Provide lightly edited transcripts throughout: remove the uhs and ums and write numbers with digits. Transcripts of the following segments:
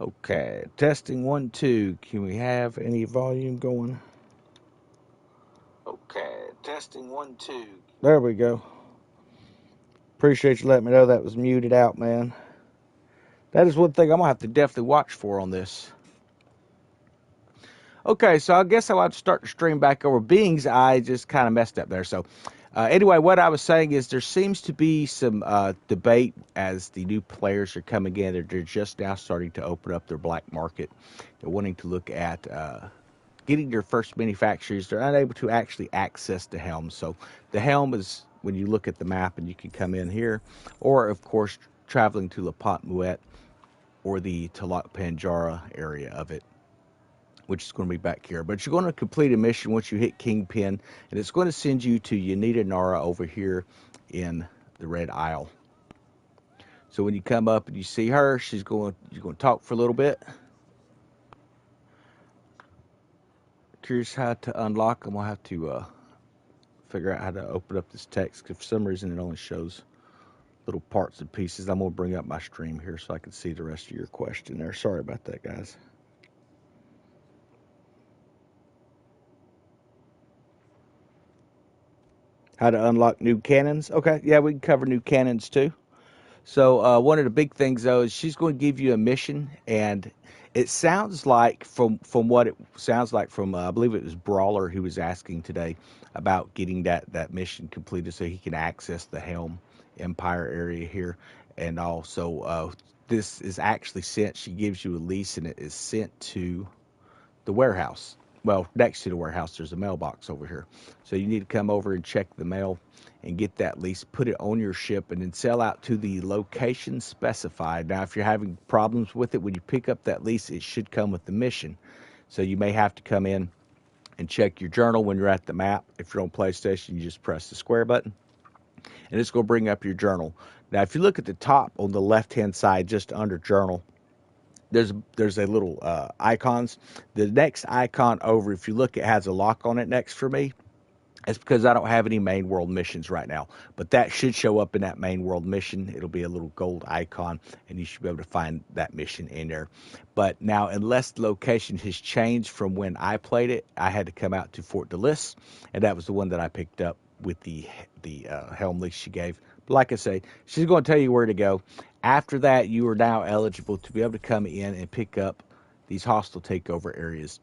Okay, testing 1, 2. Can we have any volume going? Okay, testing 1, 2. There we go. Appreciate you letting me know that was muted out, man. That is one thing I'm gonna have to definitely watch for on this. Okay, so I guess I'll have to start the stream back over. Being's eye just kind of messed up there. So anyway, what I was saying is there seems to be some debate as the new players are coming in. They're just now starting to open up their black market. They're wanting to look at getting their first manufacturers. They're unable to actually access the Helm. So the Helm is when you look at the map and you can come in here, or of course traveling to La Pont Muette or the Talak Panjara area of it, which is going to be back here. But you're going to complete a mission once you hit Kingpin, and it's going to send you to Yanita Nara over here in the Red Isle. So when you come up and you see her, you're going to talk for a little bit. Curious how to unlock. I'm going to have to figure out how to open up this text, because for some reason it only shows little parts and pieces. I'm going to bring up my stream here so I can see the rest of your question there. Sorry about that, guys. How to unlock new cannons. Okay, yeah, we can cover new cannons too. So one of the big things, though, is she's going to give you a mission, and it sounds like from what it sounds like from I believe it was Brawler who was asking today about getting that mission completed so he can access the Helm Empire area here, and also this is actually sent. She gives you a lease, and it is sent to the warehouse. Well, next to the warehouse, there's a mailbox over here. So you need to come over and check the mail and get that lease, put it on your ship, and then sail out to the location specified. Now, if you're having problems with it, when you pick up that lease, it should come with the mission. So you may have to come in and check your journal when you're at the map. If you're on PlayStation, you just press the square button, and it's going to bring up your journal. Now, if you look at the top on the left-hand side, just under journal, there's a little icons. The next icon over, if you look, it has a lock on it next for me. It's because I don't have any main world missions right now, but that should show up in that main world mission. It'll be a little gold icon, and you should be able to find that mission in there. But now, unless the location has changed from when I played it, I had to come out to Fort de Lis, and that was the one that I picked up with the Helm lease she gave. But like I say, she's going to tell you where to go. After that, you are now eligible to be able to come in and pick up these hostile takeover areas.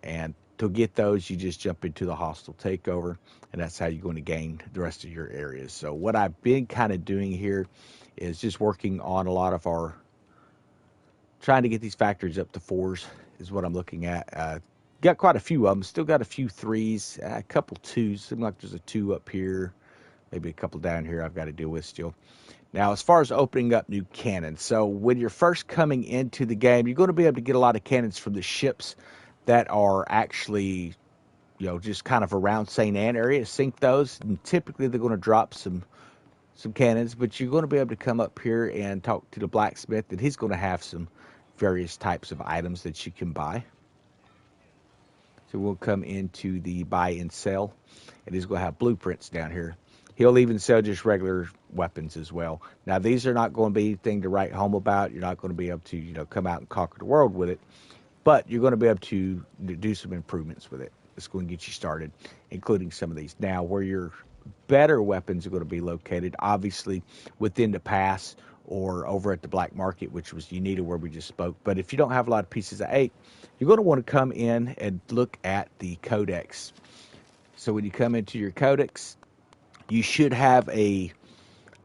And to get those, you just jump into the hostile takeover, and that's how you're going to gain the rest of your areas. So what I've been kind of doing here is just working on a lot of our, trying to get these factories up to 4s is what I'm looking at. Got quite a few of them. Still got a few 3s, a couple 2s. Seems like there's a 2 up here, maybe a couple down here I've got to deal with still. Now, as far as opening up new cannons, so when you're first coming into the game, you're going to be able to get a lot of cannons from the ships that are actually, just kind of around St. Anne area. Sink those, and typically they're going to drop some cannons, but you're going to be able to come up here and talk to the blacksmith, and he's going to have some various types of items that you can buy. So we'll come into the buy and sell, and he's going to have blueprints down here. He'll even sell just regular weapons as well. Now, these are not going to be anything to write home about. You're not going to be able to, come out and conquer the world with it. But you're going to be able to do some improvements with it. It's going to get you started, including some of these. Now, where your better weapons are going to be located, obviously within the pass or over at the black market, which was Unita where we just spoke. But if you don't have a lot of pieces of 8, you're going to want to come in and look at the codex. So when you come into your codex, you should have a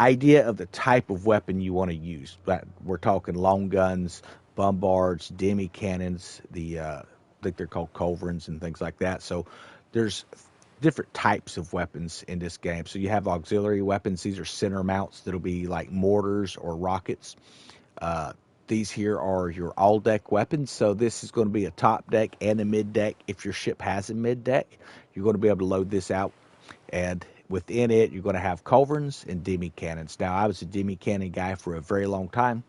idea of the type of weapon you want to use. We're talking long guns, bombards, demi cannons, I think they're called culverins and things like that. So there's different types of weapons in this game. So you have auxiliary weapons. These are center mounts that'll be like mortars or rockets. These here are your all deck weapons. So this is going to be a top deck and a mid deck. If your ship has a mid deck, you're going to be able to load this out, and within it, you're going to have culverins and demi cannons. Now, I was a demi cannon guy for a very long time.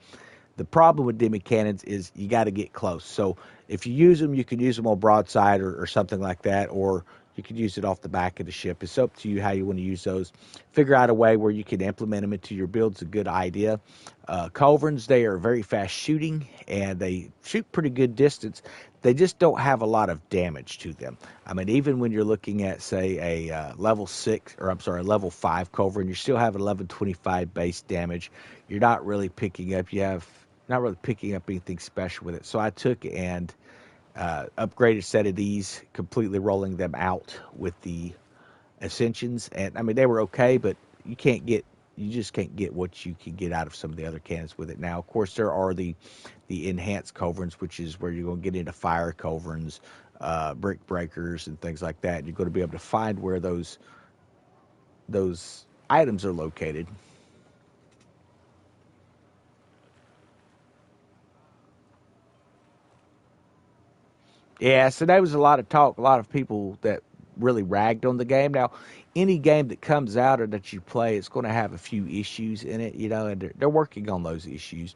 The problem with demi cannons is you got to get close. So if you use them, you can use them on broadside or something like that, or You could use it off the back of the ship. It's up to you how you want to use those. Figure out a way where you can implement them into your build's a good idea. Culverins, they are very fast shooting, and they shoot pretty good distance. They just don't have a lot of damage to them. I mean, even when you're looking at, say, a level 6, or I'm sorry, a level 5 Culverin, you still have 1125 base damage. You're not really picking up, not really picking up anything special with it. So I took and upgraded set of these, completely rolling them out with the Ascensions. And I mean, they were okay, but you just can't get what you can get out of some of the other cannons with it. Now, of course, there are the enhanced culverins, which is where you're going to get into fire culverins, brick breakers, and things like that. You're going to be able to find where those items are located. Yeah, so there was a lot of talk, a lot of people that really ragged on the game. Now, any game that comes out or that you play, it's going to have a few issues in it, and they're working on those issues.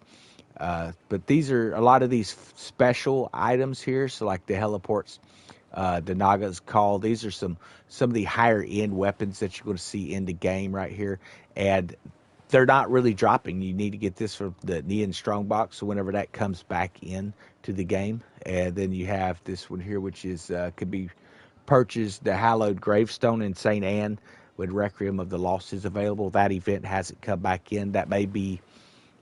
But these are a lot of these special items here. So, like the heliports, the Naga's call. These are some of the higher end weapons that you're going to see in the game right here, and they're not really dropping. You need to get this from the Neon Strongbox. So whenever that comes back in to the game, and then you have this one here, which is could be purchased. The Hallowed Gravestone in St. Anne with Requiem of the Lost is available. That event hasn't come back in. That may be,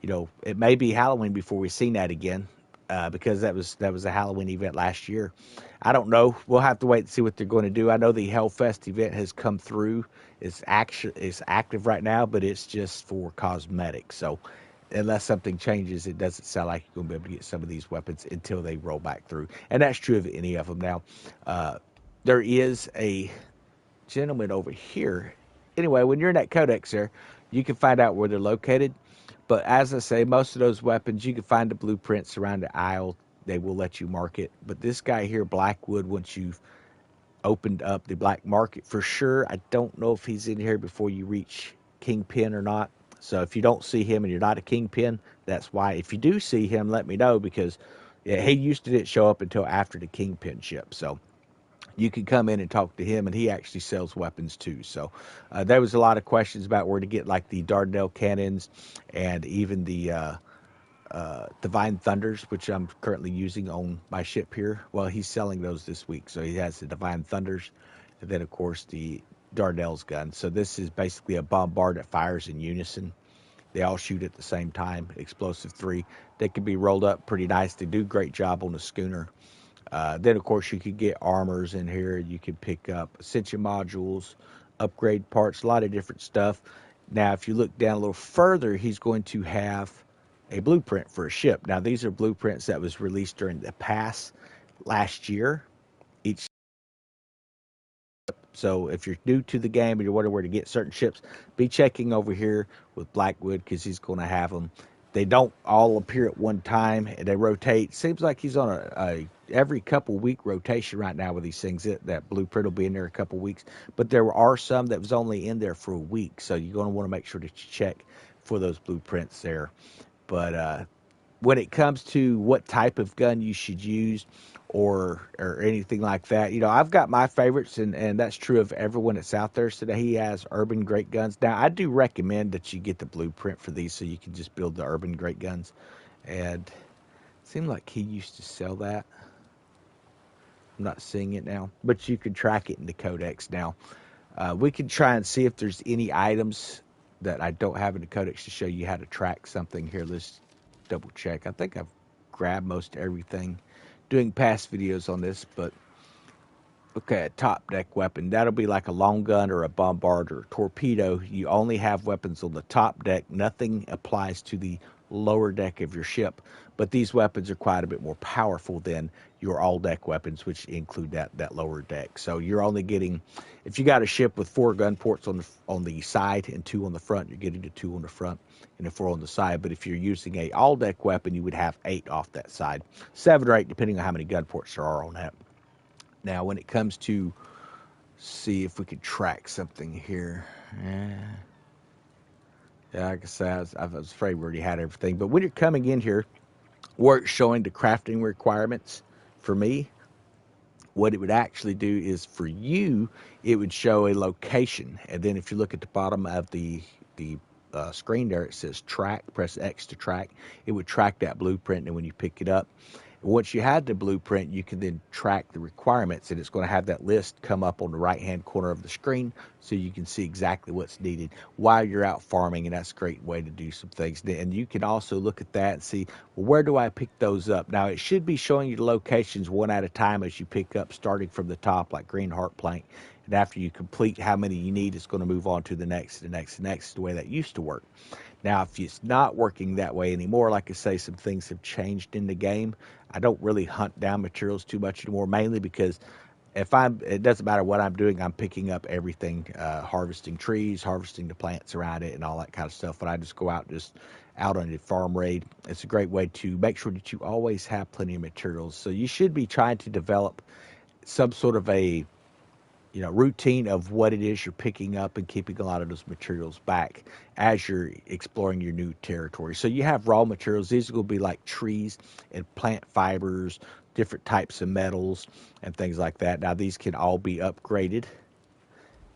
it may be Halloween before we've seen that again, because that was a Halloween event last year. I don't know. We'll have to wait and see what they're going to do. I know the Hellfest event has come through. It's active right now, but it's just for cosmetics. So unless something changes, it doesn't sound like you're going to be able to get some of these weapons until they roll back through. And that's true of any of them. Now, there is a gentleman over here. Anyway, when you're in that codex there, you can find out where they're located. But as I say, most of those weapons, you can find the blueprints around the aisle. They will let you mark it. But this guy here, Blackwood, once you've opened up the black market for sure, I don't know if he's in here before you reach Kingpin or not. So if you don't see him and you're not a Kingpin, that's why. If you do see him, let me know, because yeah, he used to didn't show up until after the Kingpin ship. So you can come in and talk to him, and he actually sells weapons too. So there was a lot of questions about where to get like the Dardanelle cannons and even the Divine Thunders, which I'm currently using on my ship here. Well, he's selling those this week, so he has the Divine Thunders, and then of course the Dardanelle's gun. So this is basically a bombard that fires in unison. They all shoot at the same time. Explosive 3. They can be rolled up pretty nice. They do a great job on the schooner. Then, of course, you could get armors in here. You can pick up Ascension modules, upgrade parts, a lot of different stuff. Now, if you look down a little further, he's going to have a blueprint for a ship. Now, these are blueprints that was released during the pass last year. Each So if you're new to the game and you're wondering where to get certain ships, be checking over here with Blackwood, because he's going to have them. They don't all appear at one time, and they rotate. Seems like he's on a every couple week rotation right now with these things. That blueprint will be in there a couple weeks, but there are some that was only in there for a week. So you're going to want to make sure that you check for those blueprints there. But when it comes to what type of gun you should use, or anything like that, I've got my favorites, and that's true of everyone that's out there. So that he has urban great guns. Now, I do recommend that you get the blueprint for these so you can just build the urban great guns. And it seemed like he used to sell that. I'm not seeing it now, but you can track it in the codex now. We can try and see if there's any items that I don't have in the codex to show you how to track something. Here, let's double check. I think I've grabbed most everything doing past videos on this, but okay, a top deck weapon. That'll be like a long gun or a bombard or a torpedo. You only have weapons on the top deck. Nothing applies to the lower deck of your ship. But these weapons are quite a bit more powerful than your all deck weapons, which include that lower deck. So you're only getting, if you got a ship with 4 gun ports on the side and 2 on the front, you're getting the 2 on the front and the 4 on the side. But if you're using a all deck weapon, you would have 8 off that side, 7 or 8 depending on how many gun ports there are on that. Now, when it comes to, see if we could track something here. Yeah, like I said, I was afraid we already had everything. But when you're coming in here, where it's showing the crafting requirements for me, what it would actually do is for you, it would show a location. And then if you look at the bottom of the screen there, it says track, press X to track. It would track that blueprint. And when you pick it up, once you had the blueprint, you can then track the requirements, and it's going to have that list come up on the right-hand corner of the screen so you can see exactly what's needed while you're out farming, and that's a great way to do some things. And you can also look at that and see, well, where do I pick those up? Now, it should be showing you the locations one at a time as you pick up, starting from the top, like green heart plank. And after you complete how many you need, it's going to move on to the next, the way that used to work. Now, if it's not working that way anymore, like I say, some things have changed in the game. I don't really hunt down materials too much anymore, mainly because it doesn't matter what I'm doing, I'm picking up everything, harvesting trees, harvesting the plants around it, and all that kind of stuff. But I just go out out on a farm raid. It's a great way to make sure that you always have plenty of materials. So you should be trying to develop some sort of a routine of what it is you're picking up and keeping a lot of those materials back as you're exploring your new territory. So you have raw materials. These are going to be like trees and plant fibers, different types of metals and things like that. Now, these can all be upgraded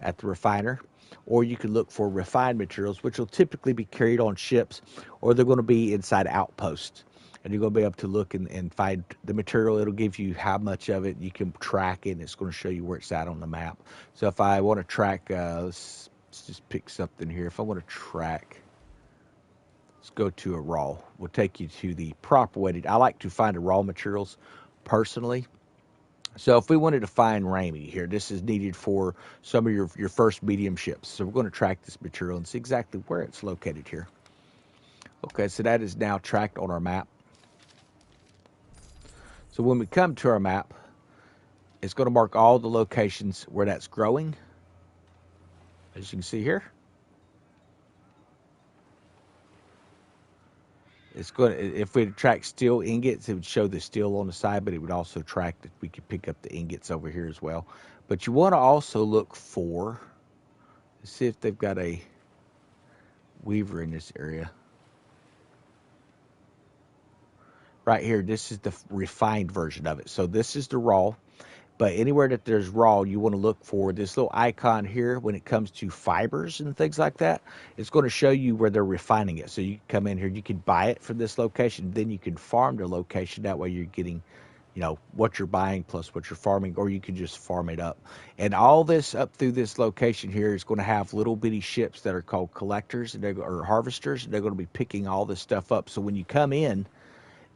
at the refiner, or you can look for refined materials, which will typically be carried on ships, or they're going to be inside outposts. And you're going to be able to look and find the material. It'll give you how much of it. You can track it, and it's going to show you where it's at on the map. So if I want to track, let's just pick something here. If I want to track, let's go to a raw. We'll take you to the proper way. I like to find the raw materials personally. So if we wanted to find Ramey here, this is needed for some of your first medium ships. So we're going to track this material and see exactly where it's located here. Okay, so that is now tracked on our map. So when we come to our map, it's going to mark all the locations where that's growing, as you can see here. It's going to, if we track steel ingots, it would show the steel on the side, but it would also track that we could pick up the ingots over here as well. But you want to also look for, let's see if they've got a weaver in this area. Right here, this is the refined version of it. So this is the raw. But anywhere that there's raw, you want to look for this little icon here when it comes to fibers and things like that. It's going to show you where they're refining it. So you can come in here, you can buy it from this location, then you can farm the location. That way you're getting, what you're buying plus what you're farming, or you can just farm it up. And all this up through this location here is going to have little bitty ships that are called collectors or harvesters. And they're going to be picking all this stuff up. So when you come in,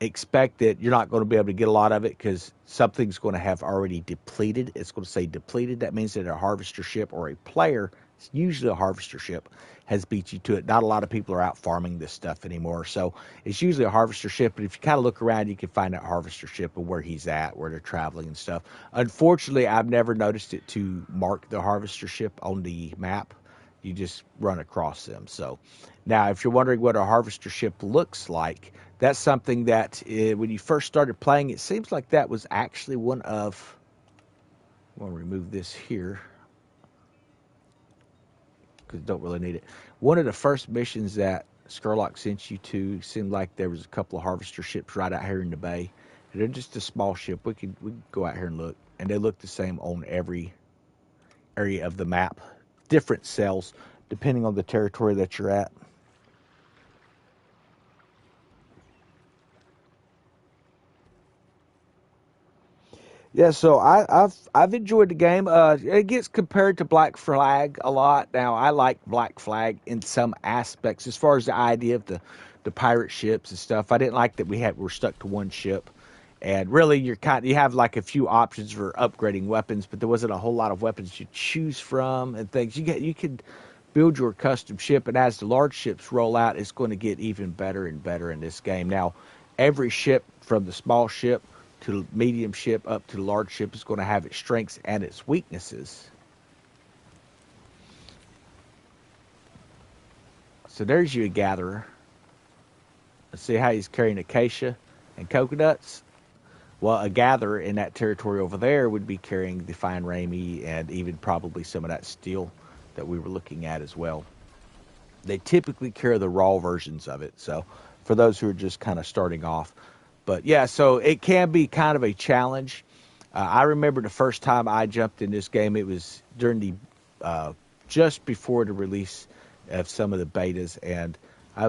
expect that you're not going to be able to get a lot of it because something's going to have already depleted. It's going to say depleted. That means that a harvester ship or a player, it's usually a harvester ship, has beat you to it. Not a lot of people are out farming this stuff anymore. So it's usually a harvester ship. But if you kind of look around, you can find that harvester ship and where he's at, where they're traveling and stuff. Unfortunately, I've never noticed it to mark the harvester ship on the map. You just run across them. So now, if you're wondering what a harvester ship looks like, that's something that when you first started playing, it seems like that was actually one of, I want to remove this here because I don't really need it. One of the first missions that Skurlock sent you to seemed like there was a couple of harvester ships right out here in the bay. And they're just a small ship. We could go out here and look, and they look the same on every area of the map. Different cells depending on the territory that you're at. Yeah, so I've enjoyed the game. It gets compared to Black Flag a lot. Now I like Black Flag in some aspects, as far as the idea of the pirate ships and stuff. I didn't like that we're stuck to one ship, and really you have like a few options for upgrading weapons, but there wasn't a whole lot of weapons to choose from and things. You could build your custom ship, and as the large ships roll out, it's going to get even better and better in this game. Now, every ship from the small ship to the medium ship up to the large ship is going to have its strengths and its weaknesses. So there's you a gatherer. Let's see how he's carrying acacia and coconuts. Well, a gatherer in that territory over there would be carrying the fine ramie and even probably some of that steel that we were looking at as well. They typically carry the raw versions of it. So for those who are just kind of starting off. But yeah, so it can be kind of a challenge. I remember the first time I jumped in this game. It was during the just before the release of some of the betas, and I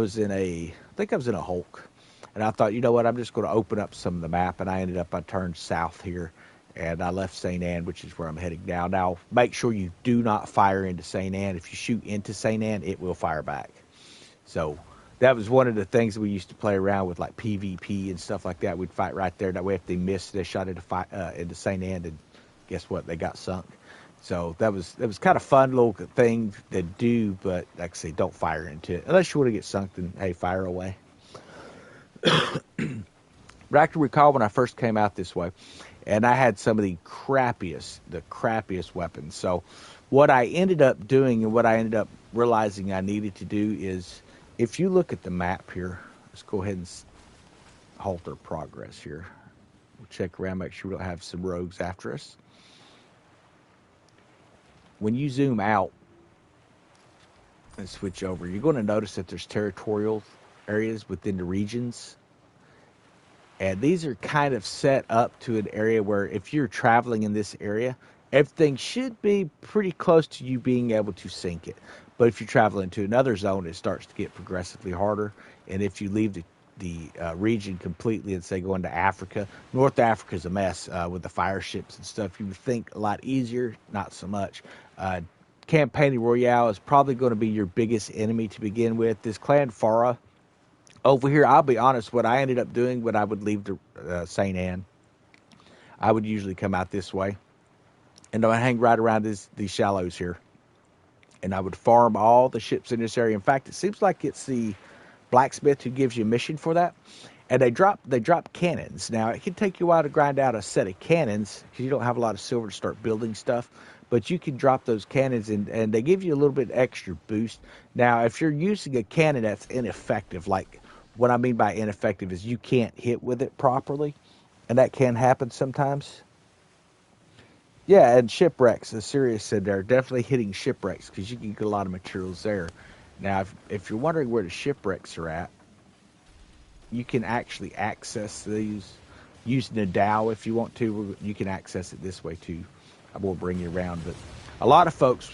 think I was in a Hulk, and I thought, you know what, I'm just going to open up some of the map, and I turned south here, and I left St. Anne, which is where I'm heading now. Now, make sure you do not fire into St. Anne. If you shoot into St. Anne, it will fire back. So that was one of the things that we used to play around with, like PvP and stuff like that. We'd fight right there. That way, if they missed, they shot into St. Anne, and guess what? They got sunk. So that was kind of fun little thing to do, but like I say, don't fire into it unless you want to get sunk. Then hey, fire away. But I can recall when I first came out this way, and I had some of the crappiest weapons. So what I ended up doing and what I ended up realizing I needed to do is, if you look at the map here, let's go ahead and halt our progress here. We'll check around, make sure we don't have some rogues after us. When you zoom out and switch over, you're going to notice that there's territorial areas within the regions. And these are kind of set up to an area where if you're traveling in this area, everything should be pretty close to you being able to sink it. But if you're traveling to another zone, it starts to get progressively harder. And if you leave the region completely and say go into Africa, North Africa is a mess with the fire ships and stuff. You would think a lot easier, not so much. Campaign Royale is probably going to be your biggest enemy to begin with. This Clan Farah over here, I'll be honest, what I ended up doing when I would leave the St. Anne, I would usually come out this way, and I would hang right around these shallows here, and I would farm all the ships in this area. In fact, it seems like it's the blacksmith who gives you a mission for that, and they drop cannons. Now, it can take you a while to grind out a set of cannons because you don't have a lot of silver to start building stuff, but you can drop those cannons, and they give you a little bit extra boost. Now, if you're using a cannon that's ineffective, like what I mean by ineffective is you can't hit with it properly, and that can happen sometimes. Yeah, and shipwrecks, as Sirius said, they're definitely hitting shipwrecks because you can get a lot of materials there. Now, if you're wondering where the shipwrecks are at, you can actually access these using a dhow if you want to. You can access it this way too. I won't bring you around, but a lot of folks,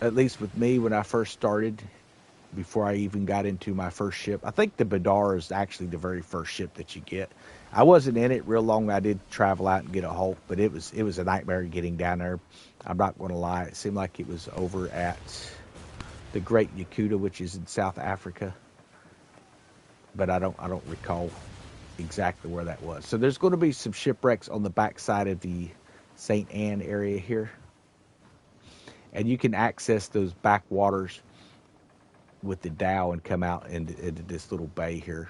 at least with me when I first started, before I even got into my first ship. I think the Badar is actually the very first ship that you get. I wasn't in it real long. I did travel out and get a Hulk, but it was a nightmare getting down there. I'm not going to lie. It seemed like it was over at the Great Yakuta, which is in South Africa, but I don't recall exactly where that was. So there's going to be some shipwrecks on the backside of the St. Anne area here, and you can access those backwaters with the dhow and come out into this little bay here.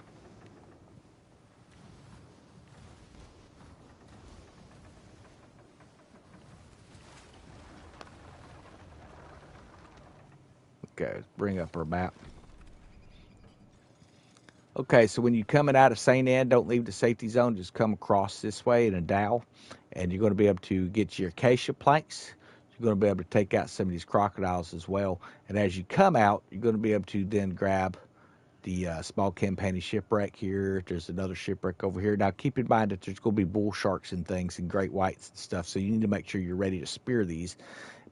Okay, let's bring up our map. Okay, so when you're coming out of St. Anne, don't leave the safety zone. Just come across this way in a dhow, and you're going to be able to get your acacia planks. You're going to be able to take out some of these crocodiles as well. And as you come out, you're going to be able to then grab the small campaign shipwreck here. There's another shipwreck over here. Now, keep in mind that there's going to be bull sharks and things and great whites and stuff, so you need to make sure you're ready to spear these.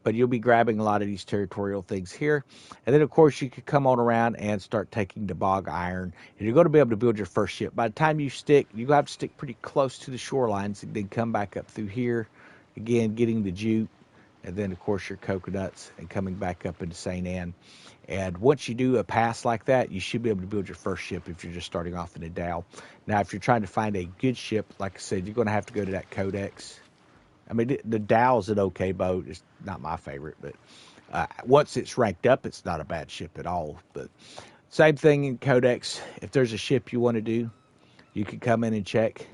But you'll be grabbing a lot of these territorial things here. And then, of course, you could come on around and start taking the bog iron. And you're going to be able to build your first ship. By the time you have to stick pretty close to the shorelines and then come back up through here. Again, getting the jute. And then, of course, your coconuts and coming back up into St. Anne. And once you do a pass like that, you should be able to build your first ship if you're just starting off in a dhow. Now, if you're trying to find a good ship, like I said, you're going to have to go to that codex. I mean, the dow's an okay boat. It's not my favorite, but once it's ranked up, it's not a bad ship at all. But same thing in codex. If there's a ship you want to do, you can come in and check.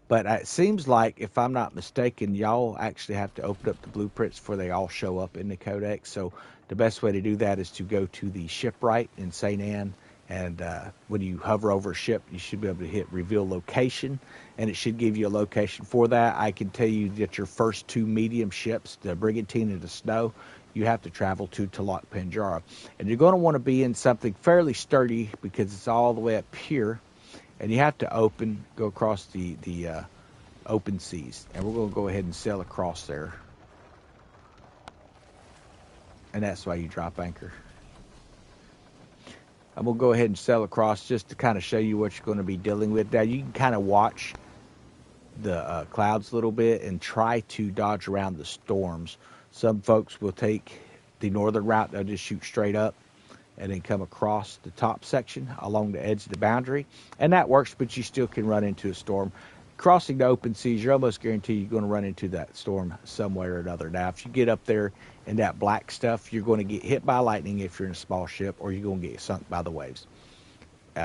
But it seems like, if I'm not mistaken, y'all actually have to open up the blueprints before they all show up in the codex. So the best way to do that is to go to the shipwright in St. Anne. And when you hover over a ship, you should be able to hit reveal location, and it should give you a location for that. I can tell you that your first two medium ships, the Brigantine and the Snow, you have to travel to Talak Panjara. And you're going to want to be in something fairly sturdy because it's all the way up here. And you have to go across the open seas. And we're going to go ahead and sail across there. And that's why you drop anchor. I'm going to go ahead and sail across just to kind of show you what you're going to be dealing with. Now, you can kind of watch the clouds a little bit and try to dodge around the storms. Some folks will take the northern route. They'll just shoot straight up and then come across the top section along the edge of the boundary. And that works, but you still can run into a storm. Crossing the open seas, you're almost guaranteed you're going to run into that storm some way or another. Now, if you get up there in that black stuff, you're going to get hit by lightning if you're in a small ship, or you're going to get sunk by the waves.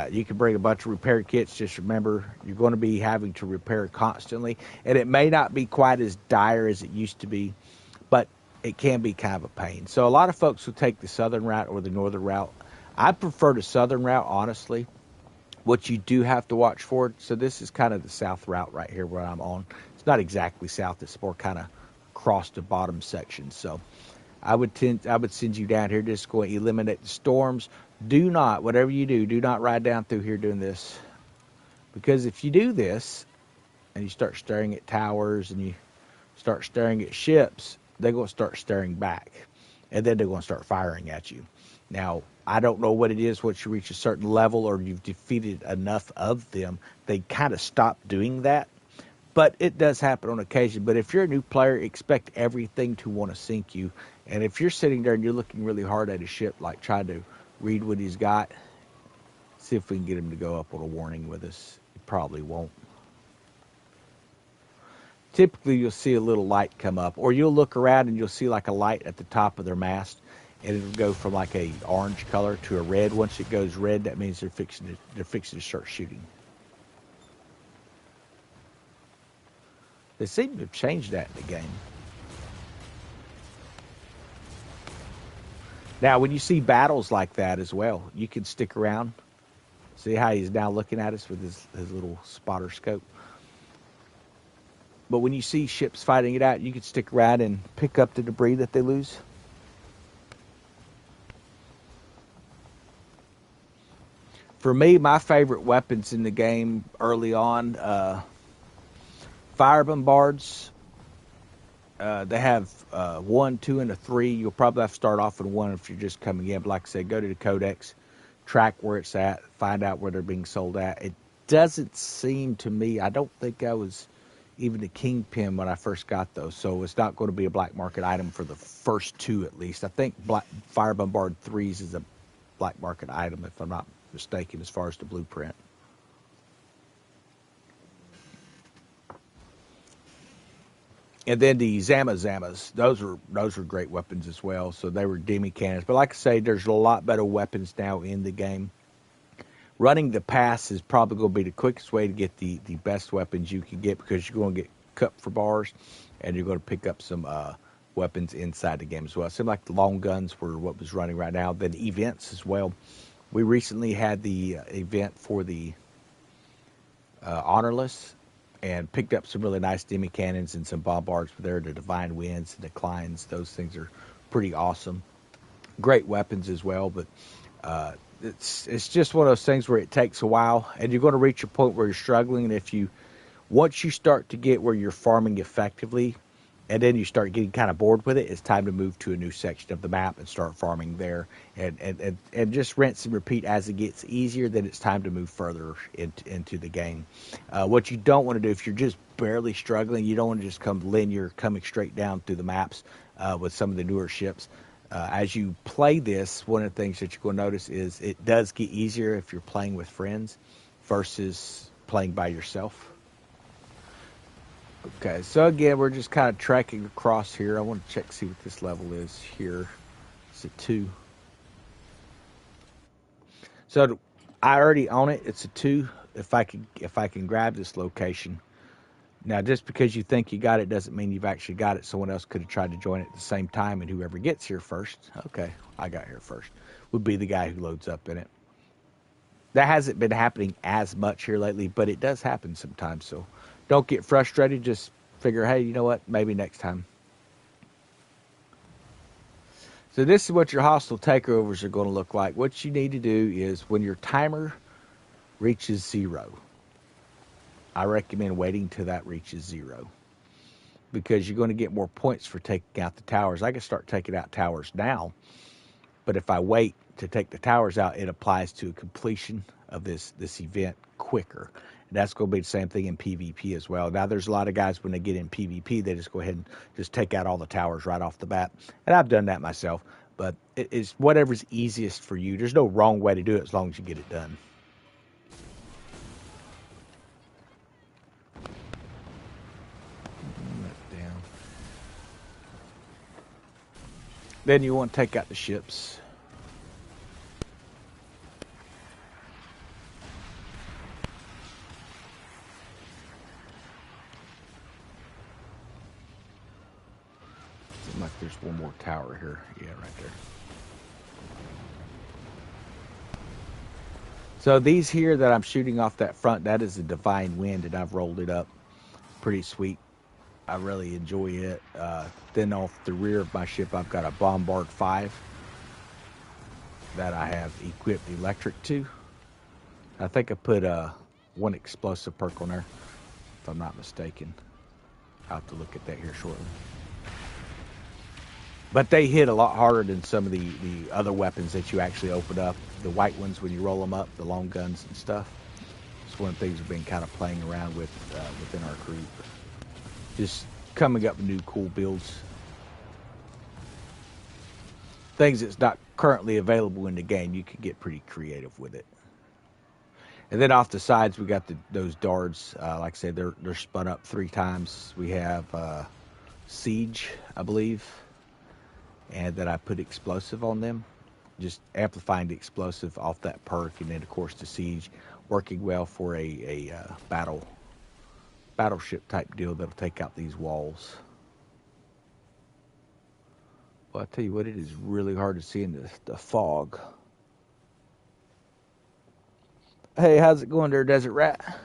You can bring a bunch of repair kits. Just remember, you're going to be having to repair constantly. And it may not be quite as dire as it used to be, but it can be kind of a pain. So a lot of folks will take the southern route or the northern route. I prefer the southern route, honestly. What you do have to watch for, so this is kind of the south route right here where I'm on. It's not exactly south. It's more kind of across the bottom section. So I would send you down here just going to eliminate the storms. Do not, whatever you do not ride down through here doing this. Because if you do this and you start staring at towers and you start staring at ships, they're going to start staring back. And then they're going to start firing at you. Now, I don't know what it is once you reach a certain level or you've defeated enough of them. They kind of stop doing that. But it does happen on occasion. But if you're a new player, expect everything to want to sink you. And if you're sitting there and you're looking really hard at a ship, like trying to read what he's got, see if we can get him to go up on a warning with us. He probably won't. Typically, you'll see a little light come up. Or you'll look around and you'll see like a light at the top of their mast. And it'll go from like a orange color to a red. Once it goes red, that means they're fixing to start shooting. They seem to have changed that in the game. Now, when you see battles like that as well, you can stick around. See how he's now looking at us with his little spotter scope. But when you see ships fighting it out, you can stick around and pick up the debris that they lose. For me, my favorite weapons in the game early on, fire bombards. They have 1, 2, and a 3. You'll probably have to start off with 1 if you're just coming in. But like I said, go to the codex, track where it's at, find out where they're being sold at. It doesn't seem to me, I don't think I was even a kingpin when I first got those. So it's not going to be a black market item for the first 2 at least. I think fire bombard 3s is a black market item if I'm not mistaken as far as the blueprint. And then the Zamas, those are great weapons as well. So they were demi cannons. But like I say, there's a lot better weapons now in the game. Running the pass is probably going to be the quickest way to get the best weapons you can get, because you're going to get cut for bars and you're going to pick up some weapons inside the game as well. It seemed like the long guns were what was running right now. Then events as well. We recently had the event for the Honorless and picked up some really nice demi cannons and some bombards there, the divine winds and declines. Those things are pretty awesome. Great weapons as well, but it's just one of those things where it takes a while, and you're going to reach a point where you're struggling. And once you start to get where you're farming effectively, and then you start getting kind of bored with it, it's time to move to a new section of the map and start farming there, and just rinse and repeat as it gets easier. Then it's time to move further into the game. What you don't want to do, if you're just barely struggling, you don't want to just come linear, coming straight down through the maps with some of the newer ships. As you play this, one of the things that you're going to notice is it does get easier if you're playing with friends versus playing by yourself. Okay, so again, we're just kind of trekking across here. I want to check, see what this level is here. It's a 2. So I already own it. It's a 2. If I can grab this location. Now, just because you think you got it doesn't mean you've actually got it. Someone else could have tried to join it at the same time, and whoever gets here first, okay, I got here first, would be the guy who loads up in it. That hasn't been happening as much here lately, but it does happen sometimes. So don't get frustrated. Just figure, hey, you know what? Maybe next time. So this is what your hostile takeovers are going to look like. What you need to do is when your timer reaches 0, I recommend waiting till that reaches 0 because you're going to get more points for taking out the towers. I can start taking out towers now, but if I wait to take the towers out, it applies to a completion of this event quicker. And that's going to be the same thing in PvP as well. Now, there's a lot of guys when they get in PvP, they just go ahead and just take out all the towers right off the bat. And I've done that myself, but it's whatever's easiest for you. There's no wrong way to do it as long as you get it done. Down. Then you want to take out the ships. Seems like there's one more tower here. Yeah, right there. So these here that I'm shooting off that front, that is a Divine Wind, and I've rolled it up. Pretty sweet. I really enjoy it. Then off the rear of my ship, I've got a Bombard 5 that I have equipped electric to. I think I put one explosive perk on there, if I'm not mistaken. I'll have to look at that here shortly. But they hit a lot harder than some of the other weapons that you actually open up. The white ones when you roll them up, the long guns and stuff. It's one of the things we've been kind of playing around with within our group. Just coming up with new cool builds. Things that's not currently available in the game, you can get pretty creative with it. And then off the sides, we got those darts. Like I said, they're spun up 3 times. We have Siege, I believe. And then I put explosive on them, just amplifying the explosive off that perk, and then of course the Siege working well for a battleship type deal that'll take out these walls. Well, I tell you what, it is really hard to see in the fog. Hey, how's it going there, Desert Rat?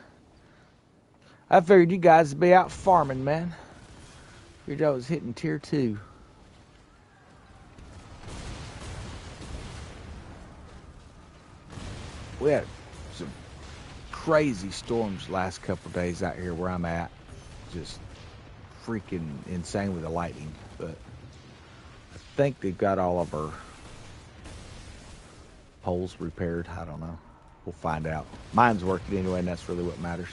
I figured you guys would be out farming, man. Figured I was hitting tier 2. We had some crazy storms last couple days out here where I'm at. Just freaking insane with the lightning. But I think they've got all of our poles repaired. I don't know. We'll find out. Mine's working anyway, and that's really what matters.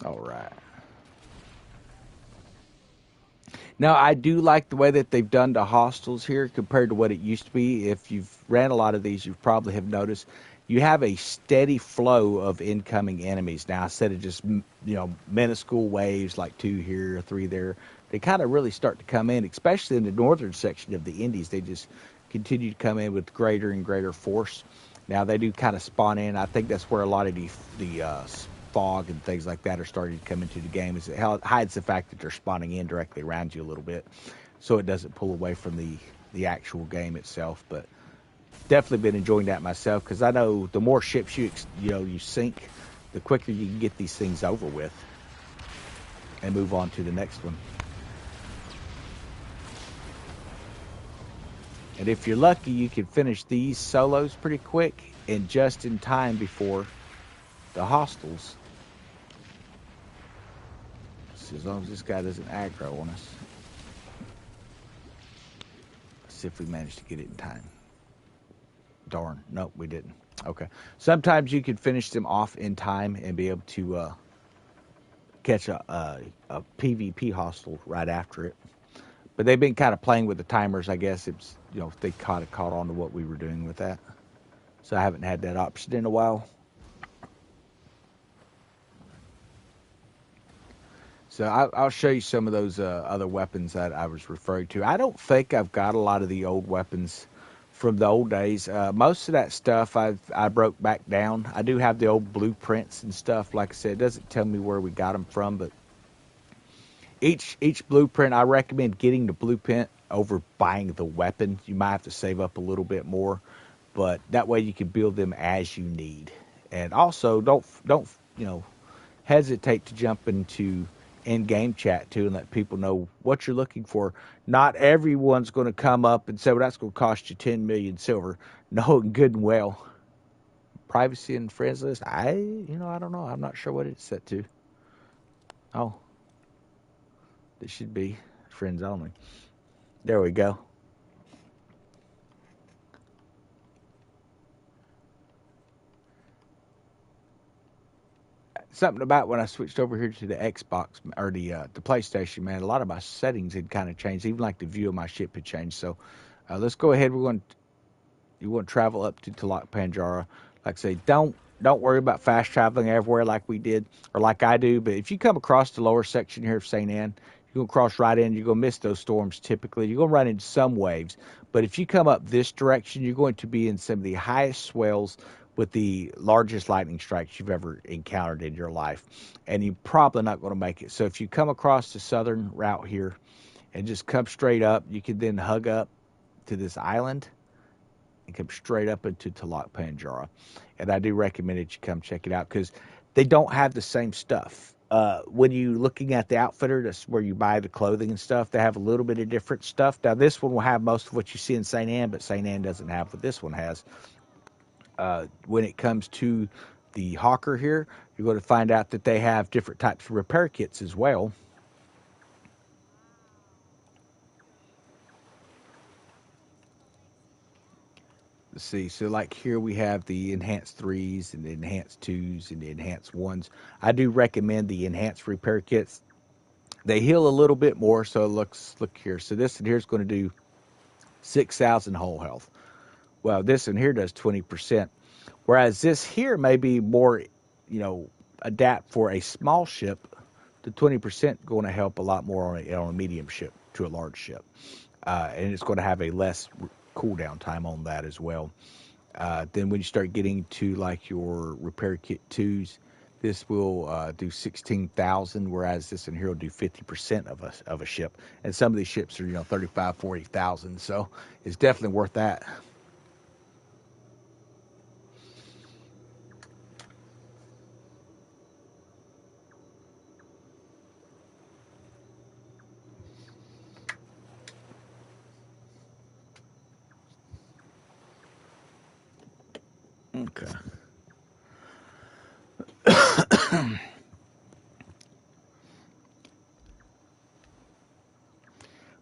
All right. Now, I do like the way that they've done the hostels here compared to what it used to be. If you've ran a lot of these, you probably have noticed you have a steady flow of incoming enemies now instead of just, minuscule waves like 2 here, 3 there. They kind of really start to come in, especially in the northern section of the Indies. They just continue to come in with greater and greater force. Now, they do kind of spawn in. I think that's where a lot of the fog and things like that are starting to come into the game. Is it hides the fact that they're spawning in directly around you a little bit, so it doesn't pull away from the actual game itself. But definitely been enjoying that myself, because I know the more ships you sink, the quicker you can get these things over with and move on to the next one. And if you're lucky, you can finish these solos pretty quick and just in time before the hostels. As long as this guy doesn't aggro on us. Let's see if we manage to get it in time. Darn, nope, we didn't. Okay. Sometimes you can finish them off in time and be able to catch a PvP hostel right after it. But they've been kind of playing with the timers, I guess. It's, they kind of caught on to what we were doing with that. So I haven't had that option in a while. So I'll show you some of those other weapons that I was referring to. I don't think I've got a lot of the old weapons from the old days. Most of that stuff I broke back down. I do have the old blueprints and stuff. Like I said, it doesn't tell me where we got them from, but each blueprint, I recommend getting the blueprint over buying the weapon. You might have to save up a little bit more, but that way you can build them as you need. And also, don't hesitate to jump into in-game chat too and let people know what you're looking for. Not everyone's going to come up and say, "Well, that's going to cost you 10 million silver." No, good and well. Privacy and friends list. I don't know. I'm not sure what it's set to. Oh, it should be friends only. There we go. Something about when I switched over here to the Xbox or the PlayStation, man, a lot of my settings had kind of changed. Even like the view of my ship had changed. So let's go ahead. You want to travel up to Talak Panjara. Like I say, don't worry about fast traveling everywhere like we did or like I do. But if you come across the lower section here of St. Anne, you're going to cross right in. You're going to miss those storms typically. You're going to run into some waves. But if you come up this direction, you're going to be in some of the highest swells with the largest lightning strikes you've ever encountered in your life. And you're probably not going to make it. So if you come across the southern route here and just come straight up, you can then hug up to this island and come straight up into Talak Panjara. And I do recommend that you come check it out because they don't have the same stuff. When you're looking at the outfitter, that's where you buy the clothing and stuff, they have a little bit of different stuff. Now, this one will have most of what you see in St. Anne, but St. Anne doesn't have what this one has. When it comes to the Hawker here, you're going to find out that they have different types of repair kits as well. Let's see. So, like here, we have the enhanced threes and the enhanced twos and the enhanced ones. I do recommend the enhanced repair kits. They heal a little bit more. So, look here. So, this one here is going to do 6,000 whole health. Well, this one here does 20%. Whereas this here may be more, adapt for a small ship. The 20% going to help a lot more on a medium ship to a large ship. And it's going to have a less cooldown time on that as well. Then when you start getting to like your repair kit twos, this will do 16,000, whereas this in here will do 50% of a ship. And some of these ships are 35, 40,000, so it's definitely worth that. Okay.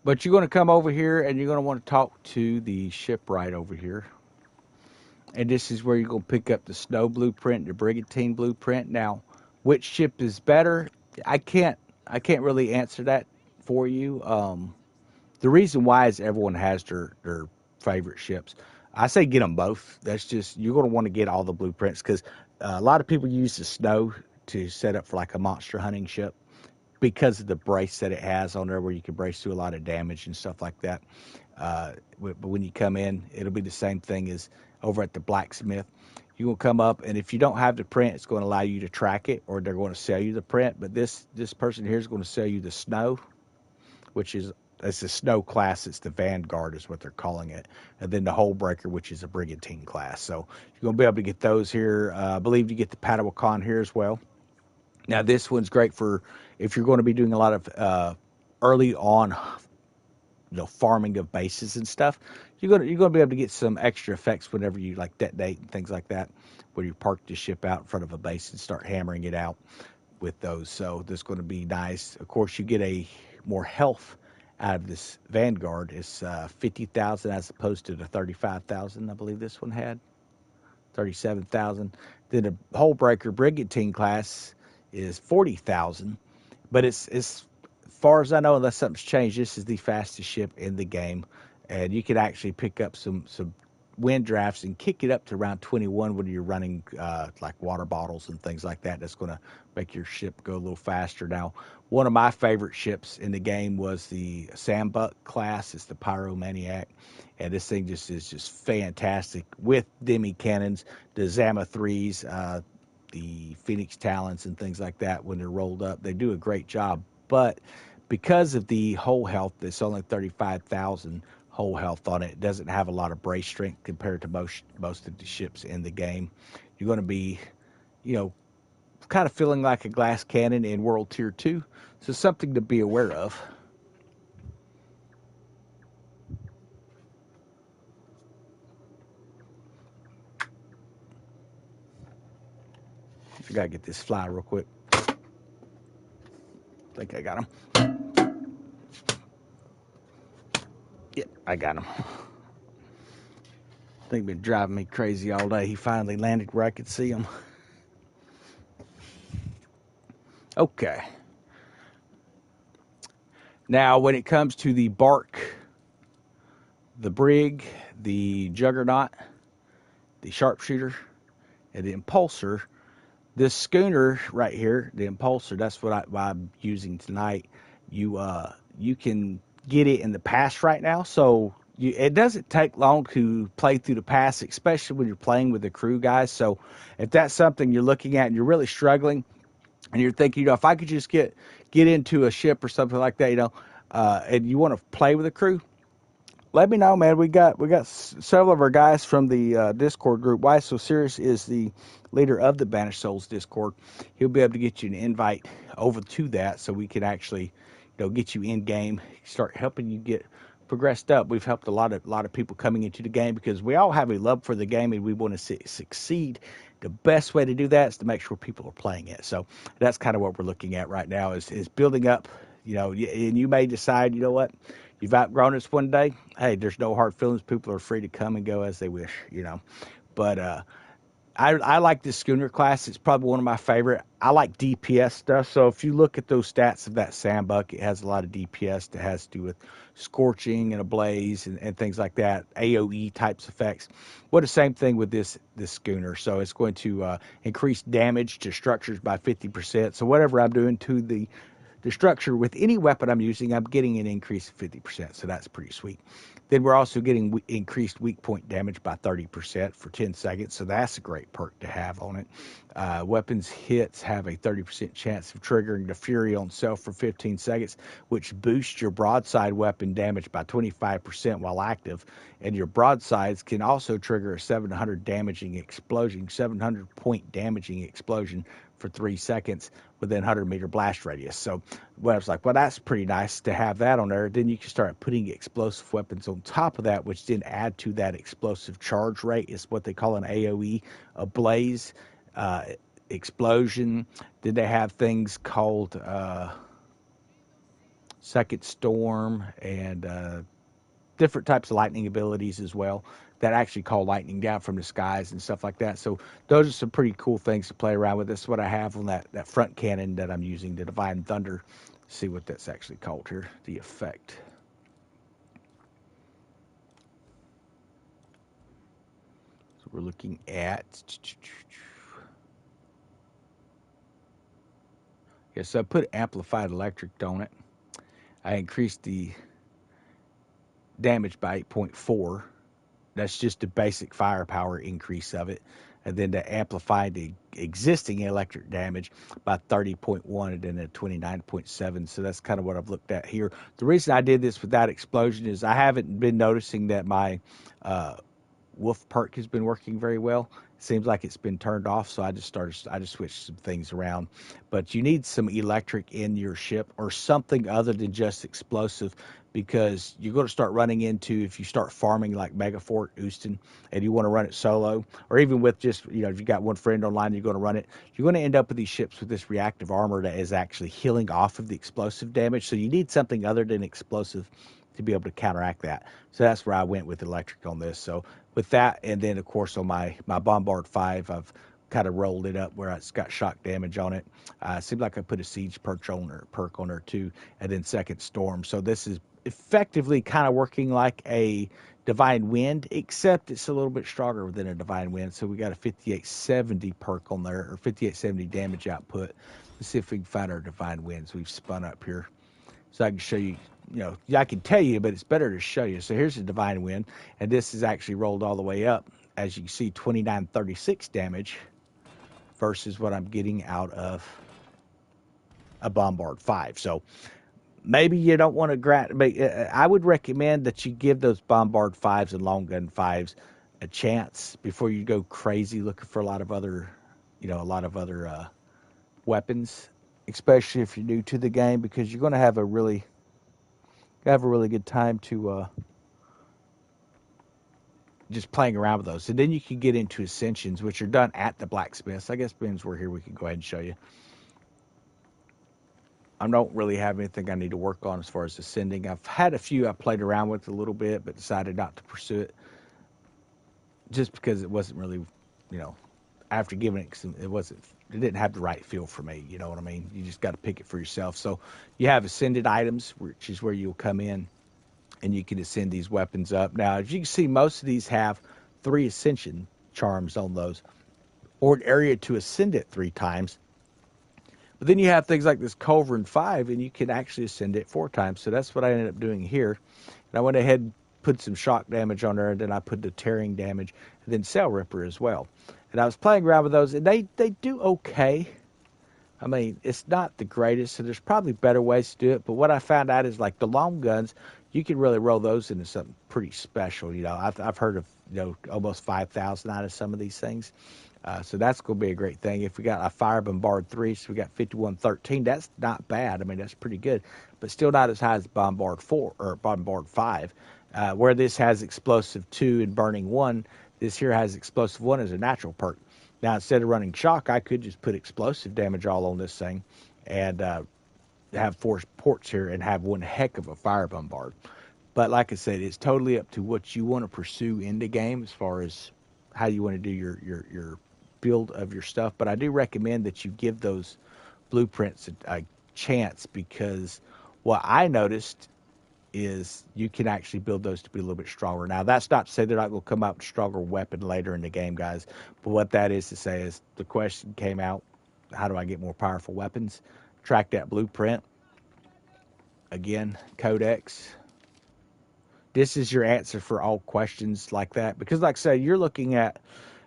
But you're going to come over here and you're going to want to talk to the shipwright over here. And this is where you're going to pick up the snow blueprint, the brigantine blueprint. Now, which ship is better? I can't I can't really answer that for you. The reason why is everyone has their favorite ships. I say get them both. That's just you're going to want to get all the blueprints because a lot of people use the snow to set up for like a monster hunting ship because of the brace that it has on there, where you can brace through a lot of damage and stuff like that. But when you come in, it'll be the same thing as over at the blacksmith. You will come up, and if you don't have the print, it's going to allow you to track it, or they're going to sell you the print. But this person here is going to sell you the snow, which is it's the snow class. It's the Vanguard is what they're calling it, and then the Hull Breaker, which is a brigantine class. So you're going to be able to get those here. I believe you get the Padawan here as well. Now this one's great for if you're going to be doing a lot of early on, farming of bases and stuff. You're going to be able to get some extra effects whenever you like detonate and things like that, where you park the ship out in front of a base and start hammering it out with those. So this is going to be nice. Of course, you get a more health out of this Vanguard. It's 50,000 as opposed to the 35,000 I believe this one had. 37,000. Then the Hull Breaker Brigantine class is 40,000, but it's as far as I know, unless something's changed, this is the fastest ship in the game, and you can actually pick up some wind drafts and kick it up to around 21 when you're running like water bottles and things like that. That's going to make your ship go a little faster. Now, one of my favorite ships in the game was the Sambuck class. It's the Pyromaniac, and this thing just is just fantastic with demi cannons, the Zama 3s, the Phoenix Talons, and things like that. When they're rolled up, they do a great job. But because of the hull health, it's only 35,000 hull health on it. It doesn't have a lot of brace strength compared to most of the ships in the game. You're going to be, you know, kind of feeling like a glass cannon in World Tier 2. So something to be aware of. I gotta get this fly real quick. I think I got him. Yep, I got him. I think been driving me crazy all day. He finally landed where I could see him. Okay. Now, when it comes to the bark, the brig, the juggernaut, the sharpshooter, and the impulsor, this schooner right here, the impulsor, that's what I'm using tonight. You can get it in the pass right now, so it doesn't take long to play through the pass, especially when you're playing with the crew guys. So if that's something you're looking at and you're really struggling, and you're thinking, if I could just get into a ship or something like that, and you want to play with a crew, let me know, man. We got several of our guys from the Discord group. Why So Serious is the leader of the Banished Souls Discord. He'll be able to get you an invite over to that, so we can actually, get you in game, start helping you get progressed up. We've helped a lot of people coming into the game because we all have a love for the game and we want to succeed. The best way to do that is to make sure people are playing it. So that's kind of what we're looking at right now is building up. And you may decide, what, you've outgrown this one day. Hey, there's no hard feelings. People are free to come and go as they wish, But I like this schooner class. It's probably one of my favorite. I like DPS stuff. So if you look at those stats of that Sambuck, it has a lot of DPS that has to do with scorching and ablaze and things like that, AoE types effects. Well, the same thing with this schooner. So it's going to increase damage to structures by 50%. So whatever I'm doing to the structure with any weapon I'm using, I'm getting an increase of 50%. So that's pretty sweet. Then we're also getting increased weak point damage by 30% for 10 seconds. So that's a great perk to have on it. Weapons hits have a 30% chance of triggering the Fury on self for 15 seconds, which boosts your broadside weapon damage by 25% while active. And your broadsides can also trigger a 700 point damaging explosion for 3 seconds within 100-meter blast radius. So I was like, well, that's pretty nice to have that on there. Then you can start putting explosive weapons on top of that, which then add to that explosive charge rate. It's what they call an AoE, a blaze, explosion. Then they have things called Second Storm and different types of lightning abilities as well that actually call lightning down from the skies and stuff like that. So those are some pretty cool things to play around with. This is what I have on that front cannon that I'm using, the Divine Thunder. See what that's actually called here, the effect. So we're looking at... Yes, so I put amplified electric on it. I increased the damage by 8.4. That's just the basic firepower increase of it. And then to amplify the existing electric damage by 30.1 and then at 29.7. So that's kind of what I've looked at here. The reason I did this without explosion is I haven't been noticing that my wolf perk has been working very well. It seems like it's been turned off, so I just switched some things around. But you need some electric in your ship or something other than just explosive, because you're going to start running into, if you start farming like Megafort, Houston, and you want to run it solo, or even with just, if you got one friend online, you're going to run it, you're going to end up with these ships with this reactive armor that is actually healing off of the explosive damage. So you need something other than explosive to be able to counteract that. So that's where I went with electric on this. So with that, and then of course on my Bombard 5, I've kind of rolled it up where it's got shock damage on it. Seems like I put a siege perk on there too, and then Second Storm. So this is effectively kind of working like a Divine Wind, except it's a little bit stronger than a Divine Wind. So we got a 5870 perk on there, or 5870 damage output. Let's see if we can find our Divine Winds. We've spun up here. So I can show you, I can tell you, but it's better to show you. So here's the Divine Wind, and this is actually rolled all the way up. As you can see, 2936 damage versus what I'm getting out of a Bombard 5. So maybe you don't want to but I would recommend that you give those Bombard 5s and Long Gun 5s a chance before you go crazy looking for a lot of other weapons, especially if you're new to the game, because you're going to have a really good time to just playing around with those. And then you can get into Ascensions, which are done at the blacksmiths. I guess since we're here, we can go ahead and show you. I don't really have anything I need to work on as far as ascending. I've had a few I played around with a little bit, but decided not to pursue it just because it wasn't really, after giving it, it didn't have the right feel for me. You know what I mean? You just got to pick it for yourself. So you have ascended items, which is where you'll come in and you can ascend these weapons up. Now, as you can see, most of these have 3 ascension charms on those, or an area to ascend it 3 times. But then you have things like this Culverin 5, and you can actually ascend it 4 times. So that's what I ended up doing here. And I went ahead and put some shock damage on there, and then I put the tearing damage, and then Sail Ripper as well. And I was playing around with those, and they do okay. I mean, it's not the greatest, so there's probably better ways to do it. But what I found out is, like, the long guns, you can really roll those into something pretty special. I've heard of, almost 5,000 out of some of these things. So that's going to be a great thing. If we got a Fire Bombard 3, so we got 5113, that's not bad. I mean, that's pretty good, but still not as high as Bombard 4 or Bombard 5. Where this has Explosive 2 and Burning 1, this here has Explosive 1 as a natural perk. Now, instead of running Shock, I could just put explosive damage all on this thing and have 4 ports here and have one heck of a Fire Bombard. But like I said, it's totally up to what you want to pursue in the game as far as how you want to do your build of your stuff. But I do recommend that you give those blueprints a chance, because what I noticed is you can actually build those to be a little bit stronger. Now, that's not to say they're not going to come out with a stronger weapon later in the game, guys. But what that is to say is the question came out, how do I get more powerful weapons? Track that blueprint. Again, Codex. This is your answer for all questions like that. Because like I say, you're looking at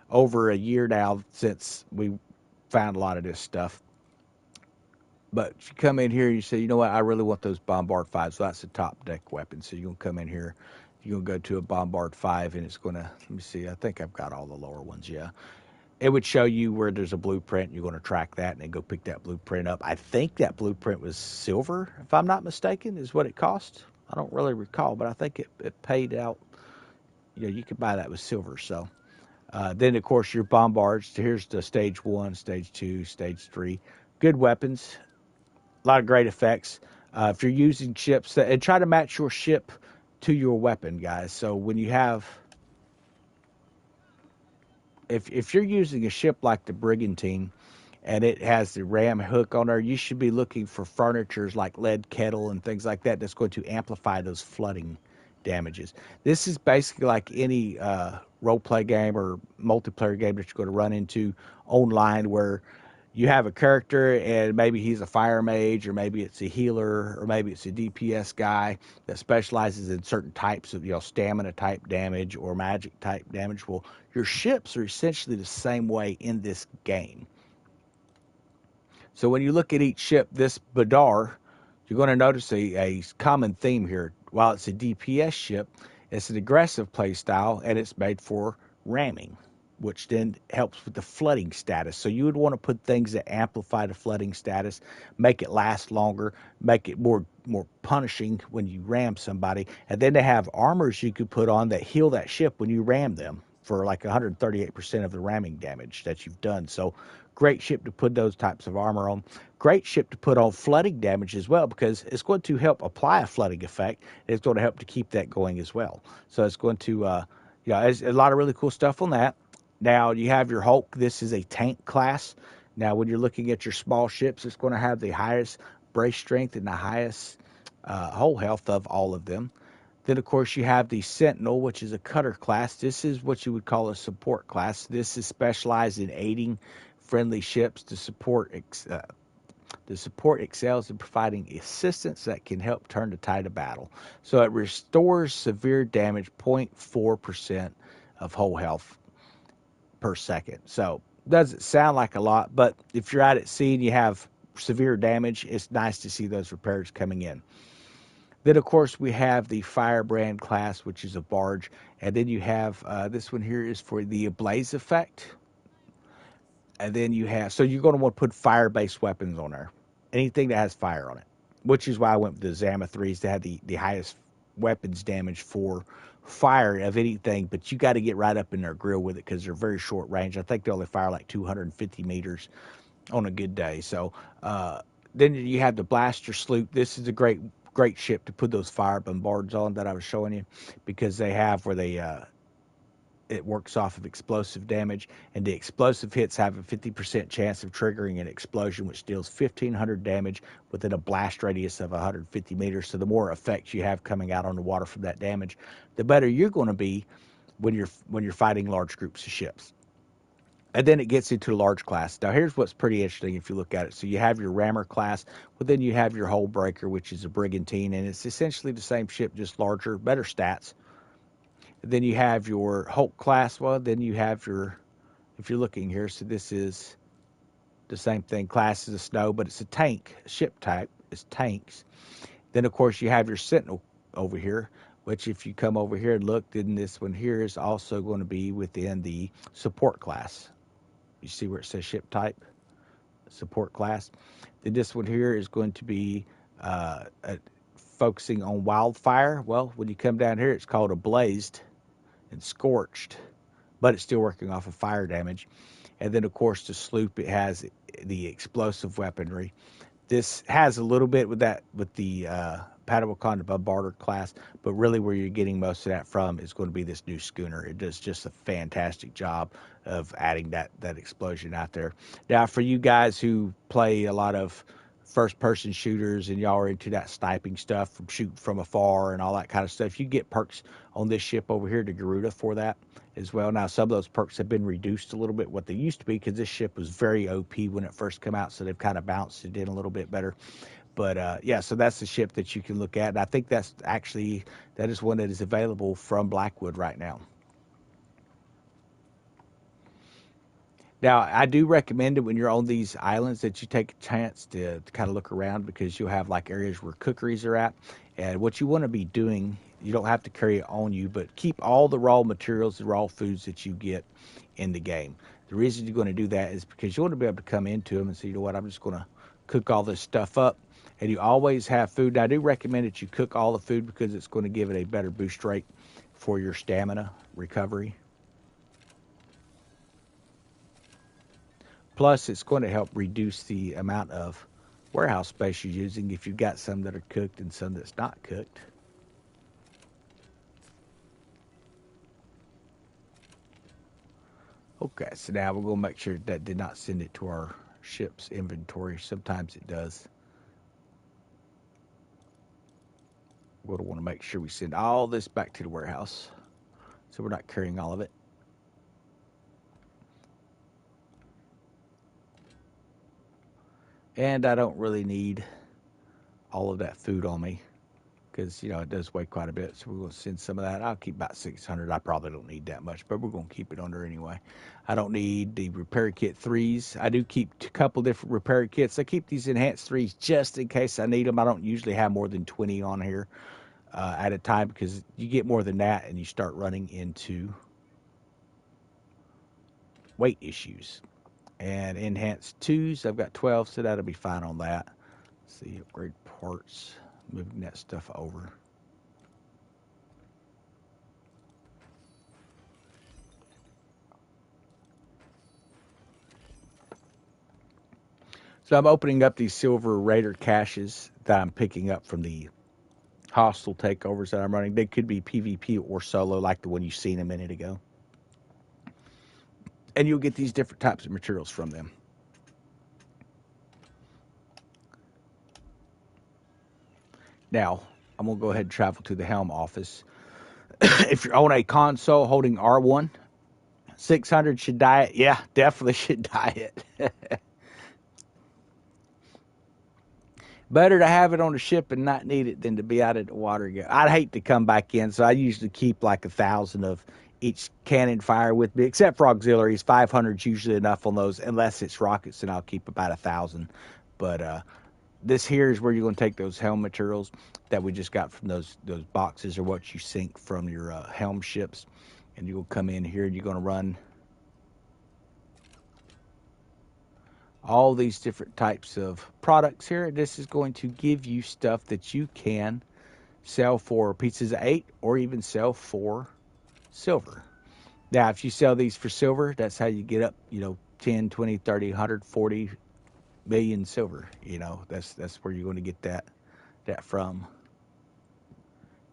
over a year now since we found a lot of this stuff. But if you come in here and you say, you know what, I really want those Bombard 5s. So that's the top deck weapon. So you're going to come in here, you're going to go to a Bombard 5, and it's going to, let me see, I think I've got all the lower ones, yeah. It would show you where there's a blueprint. You're going to track that and then go pick that blueprint up. I think that blueprint was silver, if I'm not mistaken, is what it cost. I don't really recall, but I think it paid out. You could buy that with silver. So then, of course, your bombards. Here's the stage 1, stage 2, stage 3. Good weapons. A lot of great effects. If you're using ships, and try to match your ship to your weapon, guys. So when you have, if you're using a ship like the Brigantine, and it has the ram hook on there, you should be looking for furnitures like lead kettle and things like that that's going to amplify those flooding damages. This is basically like any role-play game or multiplayer game that you're going to run into online, where you have a character and maybe he's a fire mage, or maybe it's a healer, or maybe it's a DPS guy that specializes in certain types of stamina type damage or magic type damage. Well, your ships are essentially the same way in this game. So when you look at each ship, this Badar, you're going to notice a common theme here. While it's a DPS ship, it's an aggressive play style, and it's made for ramming, which then helps with the flooding status. So you would want to put things that amplify the flooding status, make it last longer, make it more punishing when you ram somebody. And then they have armors you could put on that heal that ship when you ram them for like 138% of the ramming damage that you've done. So great ship to put those types of armor on. Great ship to put on flooding damage as well, because it's going to help apply a flooding effect. It's going to help to keep that going as well. So it's going to, there's a lot of really cool stuff on that. Now you have your Hulk. This is a tank class. Now when you're looking at your small ships, it's going to have the highest brace strength and the highest hull health of all of them. Then, of course, you have the Sentinel, which is a cutter class. This is what you would call a support class. This is specialized in aiding friendly ships to support. The support excels in providing assistance that can help turn the tide of battle. So it restores severe damage 0.4% of whole health per second. So doesn't sound like a lot, but if you're out at sea and you have severe damage, it's nice to see those repairs coming in. Then, of course, we have the Firebrand class, which is a barge. And then you have this one here is for the Blaze effect. And then you have, so you're going to want to put fire-based weapons on there. Anything that has fire on it. Which is why I went with the Zama-3s that had the highest weapons damage for fire of anything. But you got to get right up in their grill with it because they're very short range. I think they only fire like 250 meters on a good day. So then you have the Blaster Sloop. This is a great ship to put those fire bombards on that I was showing you, because they have where they it works off of explosive damage, and the explosive hits have a 50% chance of triggering an explosion, which deals 1,500 damage within a blast radius of 150 meters. So the more effects you have coming out on the water from that damage, the better you're going to be when you're fighting large groups of ships. And then it gets into large class. Now, here's what's pretty interesting if you look at it. So you have your rammer class, but then you have your hull breaker, which is a brigantine, and it's essentially the same ship, just larger, better stats. And then you have your Hulk class. Well, then you have your, if you're looking here, so this is the same thing, class as a snow, but it's a tank, ship type. It's tanks. Then, of course, you have your Sentinel over here, which if you come over here and look, then this one here is also going to be within the support class. You see where it says ship type, support class. Then this one here is going to be focusing on wildfire. Well, when you come down here, it's called a blazed and scorched, but it's still working off of fire damage. And then, of course, the sloop, it has the explosive weaponry. This has a little bit with the Patawakanna Bombarder class, but really where you're getting most of that from is going to be this new schooner. It does just a fantastic job of adding that explosion out there. Now, for you guys who play a lot of first-person shooters and y'all are into that sniping stuff, from shooting from afar and all that kind of stuff, you get perks on this ship over here, the Garuda, for that as well. Now, some of those perks have been reduced a little bit what they used to be, because this ship was very OP when it first came out, so they've kind of bounced it in a little bit better. But yeah, so that's the ship that you can look at, and I think that is one that is available from Blackwood right now. Now, I do recommend it when you're on these islands that you take a chance to kind of look around, because you'll have like areas where cookeries are at. And what you want to be doing, you don't have to carry it on you, but keep all the raw materials, the raw foods that you get in the game. The reason you're going to do that is because you want to be able to come into them and say, you know what, I'm just going to cook all this stuff up. And you always have food. Now, I do recommend that you cook all the food, because it's going to give it a better boost rate for your stamina recovery. Plus, it's going to help reduce the amount of warehouse space you're using if you've got some that are cooked and some that's not cooked. Okay, so now we're going to make sure that did not send it to our ship's inventory. Sometimes it does. We're going to want to make sure we send all this back to the warehouse, so we're not carrying all of it. And I don't really need all of that food on me, because, it does weigh quite a bit. So we're going to send some of that. I'll keep about 600. I probably don't need that much, but we're going to keep it under anyway. I don't need the repair kit 3s. I do keep a couple different repair kits. I keep these enhanced 3s just in case I need them. I don't usually have more than 20 on here at a time, because you get more than that and you start running into weight issues. And enhanced 2s, I've got 12, so that'll be fine on that. Let's see, upgrade parts, moving that stuff over. So I'm opening up these silver raider caches that I'm picking up from the hostile takeovers that I'm running. They could be PvP or solo, like the one you seen a minute ago. And you'll get these different types of materials from them. Now, I'm going to go ahead and travel to the Helm office. If you're on a console holding R1, 600 should die it. Yeah, definitely should die it. Better to have it on the ship and not need it than to be out at the water again. I'd hate to come back in, so I usually keep like 1,000 of each cannon fire with me, except for auxiliaries. 500 is usually enough on those, unless it's rockets, and I'll keep about 1,000. But this here is where you're going to take those helm materials that we just got from those boxes, or what you sink from your helm ships, and you'll come in here and you're going to run all these different types of products here. This is going to give you stuff that you can sell for pieces of 8 or even sell for silver. Now, if you sell these for silver, that's how you get up, 10, 20, 30, 140 million silver. That's where you're going to get that from.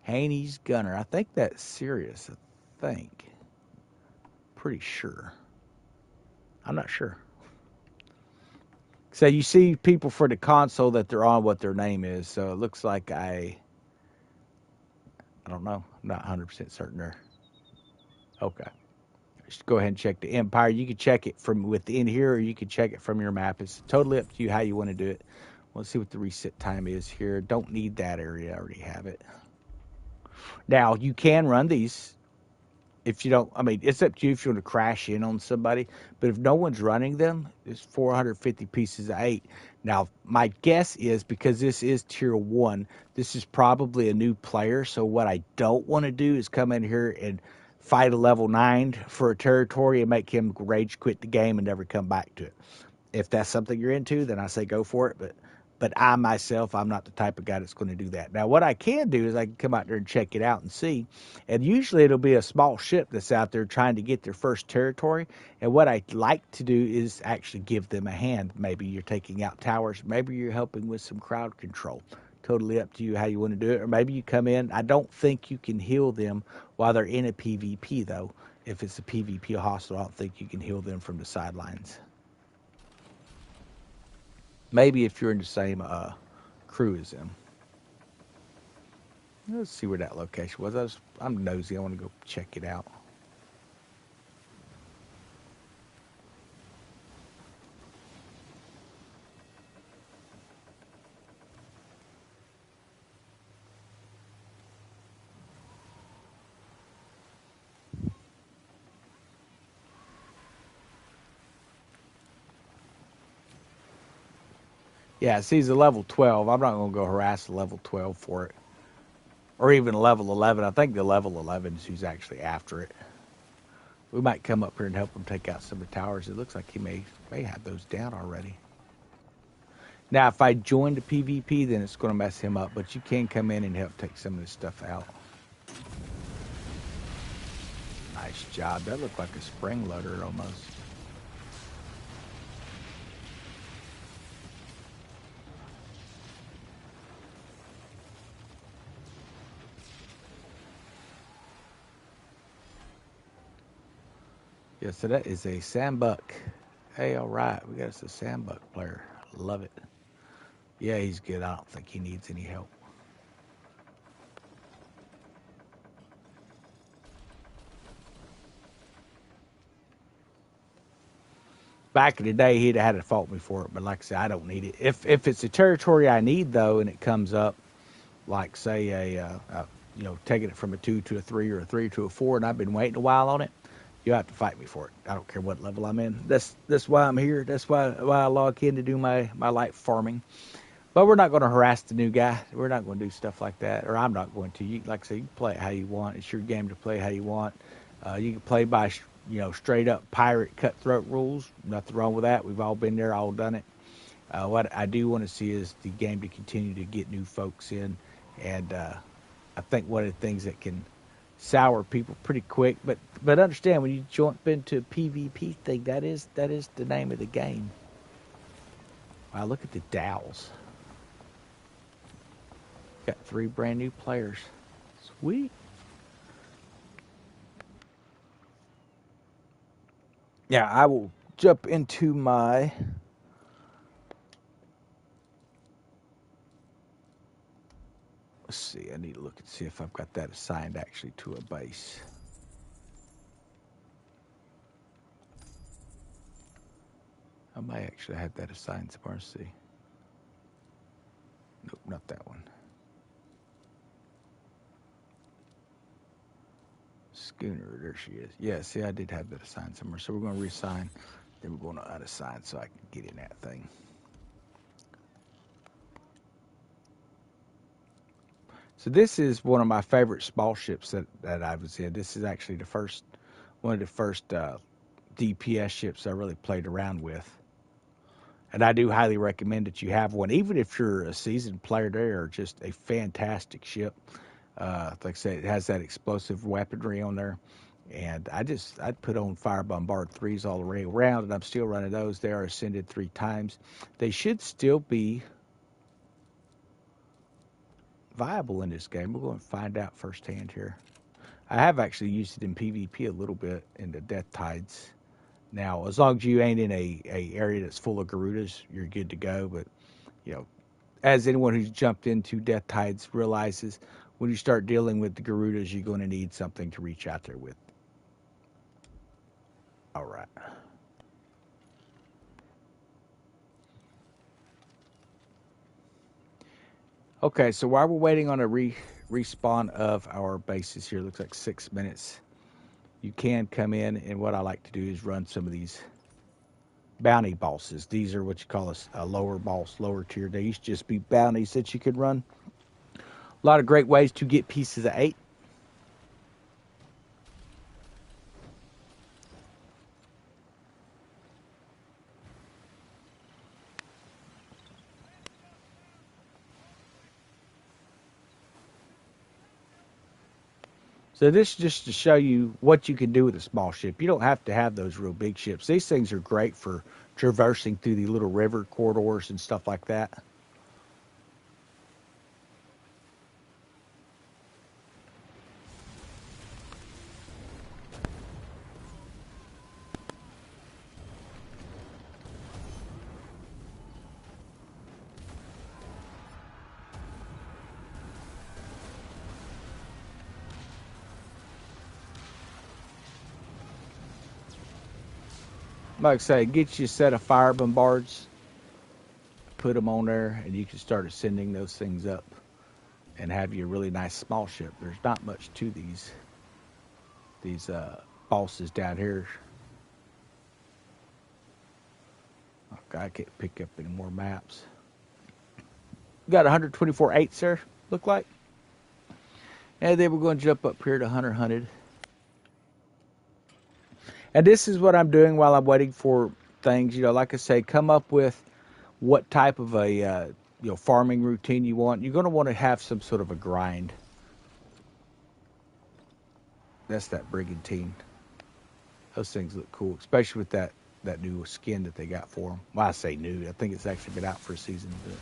Haney's Gunner. I think that's serious. I think. Pretty sure. I'm not sure. So you see people for the console that they're on what their name is. So it looks like I don't know. I'm not 100% certain there. Okay. Just go ahead and check the Empire. You can check it from within here, or you can check it from your map. It's totally up to you how you want to do it. Let's see what the reset time is here. Don't need that area. I already have it. Now, you can run these. If you don't, I mean, it's up to you if you want to crash in on somebody. But if no one's running them, it's 450 pieces of 8. Now, my guess is, because this is tier 1, this is probably a new player. So what I don't want to do is come in here and fight a level 9 for a territory and make him rage quit the game and never come back to it. If that's something you're into, then I say go for it. But I myself, I'm not the type of guy that's going to do that. Now, what I can do is I can come out there and check it out and see. And usually it'll be a small ship that's out there trying to get their first territory. And what I like to do is actually give them a hand. Maybe you're taking out towers. Maybe you're helping with some crowd control. Totally up to you how you want to do it. Or maybe you come in. I don't think you can heal them while they're in a PvP, though. If it's a PvP hostile, I don't think you can heal them from the sidelines. Maybe if you're in the same crew as them. Let's see where that location was. I'm nosy. I want to go check it out. Yeah, see, he's a level 12. I'm not going to go harass a level 12 for it. Or even a level 11. I think the level 11 is who's actually after it. We might come up here and help him take out some of the towers. It looks like he may have those down already. Now, if I join the PvP, then it's going to mess him up. But you can come in and help take some of this stuff out. Nice job. That looked like a spring loader almost. Yeah, so that is a Sambuck. Hey, all right. We got us a Sambuck player. Love it. Yeah, he's good. I don't think he needs any help. Back in the day, he'd have had to fault me for it, but like I said, I don't need it. If it's a territory I need, though, and it comes up, like, say, taking it from a 2 to a 3 or a 3 to a 4, and I've been waiting a while on it, you have to fight me for it. I don't care what level I'm in. That's why I'm here. That's why I log in to do my light farming. But we're not going to harass the new guy. We're not going to do stuff like that, or I'm not going to. Like I say, you can play it how you want. It's your game to play how you want. You can play by, straight up pirate cutthroat rules. Nothing wrong with that. We've all been there, all done it. What I do want to see is the game to continue to get new folks in, and I think one of the things that can sour people pretty quick. But understand, when you jump into a PvP thing, that is the name of the game. Wow, look at the dowels. Got 3 brand new players. Sweet. Yeah, I will jump into my Let's see. I need to look and see if I've got that assigned actually to a base. I might actually have that assigned somewhere. Let's see. Nope, not that one. Schooner, there she is. Yeah, see, I did have that assigned somewhere. So we're going to reassign. Then we're going to unassign so I can get in that thing. So this is one of my favorite small ships that I was in. This is actually one of the first DPS ships I really played around with. And I do highly recommend that you have one, even if you're a seasoned player. They are just a fantastic ship. Like I said, it has that explosive weaponry on there. And I'd put on Fire Bombard 3s all the way around, and I'm still running those. They are ascended 3 times. They should still be viable in this game. We're going to find out firsthand here. I have actually used it in PvP a little bit in the Death Tides. Now, as long as you ain't in a area that's full of Garudas, you're good to go. But, you know, as anyone who's jumped into Death Tides realizes, when you start dealing with the Garudas, you're going to need something to reach out there with. All right. Okay, so while we're waiting on a respawn of our bases here, looks like 6 minutes, you can come in, and what I like to do is run some of these bounty bosses. These are what you call a lower boss, lower tier. They used to just be bounties that you could run. A lot of great ways to get pieces of 8. So this is just to show you what you can do with a small ship. You don't have to have those real big ships. These things are great for traversing through the little river corridors and stuff like that. Like I say, get you a set of fire bombards, put them on there, and you can start sending those things up and have you a really nice small ship. There's not much to these bosses down here. Okay, I can't pick up any more maps. Got 124 eights there, look like. And then we're going to jump up here to Hunter Hunted. And this is what I'm doing while I'm waiting for things. You know, like I say, come up with what type of a farming routine you want. You're going to want to have some sort of a grind. That's that brigantine. Those things look cool, especially with that new skin that they got for them. Well, I say new. I think it's actually been out for a season, but.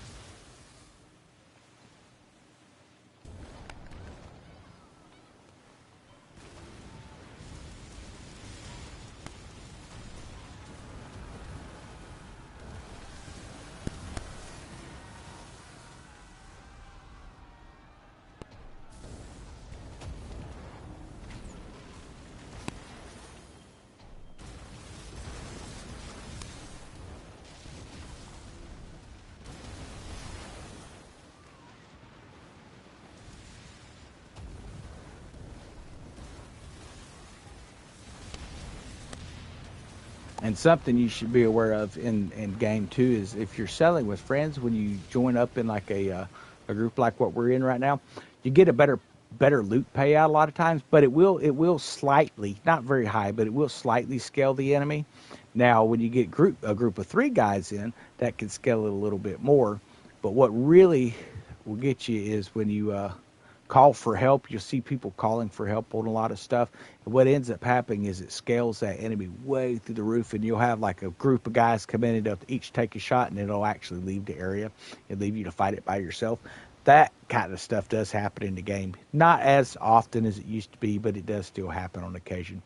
And something you should be aware of in game too is if you're selling with friends, when you join up in like a group like what we're in right now, you get a better loot payout a lot of times, but it will slightly, not very high, but it will slightly scale the enemy. Now, when you get a group of 3 guys in, that can scale it a little bit more. But what really will get you is when you call for help. You'll see people calling for help on a lot of stuff. And what ends up happening is it scales that enemy way through the roof, and you'll have like a group of guys come in and they'll each take a shot, and it'll actually leave the area and leave you to fight it by yourself. That kind of stuff does happen in the game. Not as often as it used to be, but it does still happen on occasion.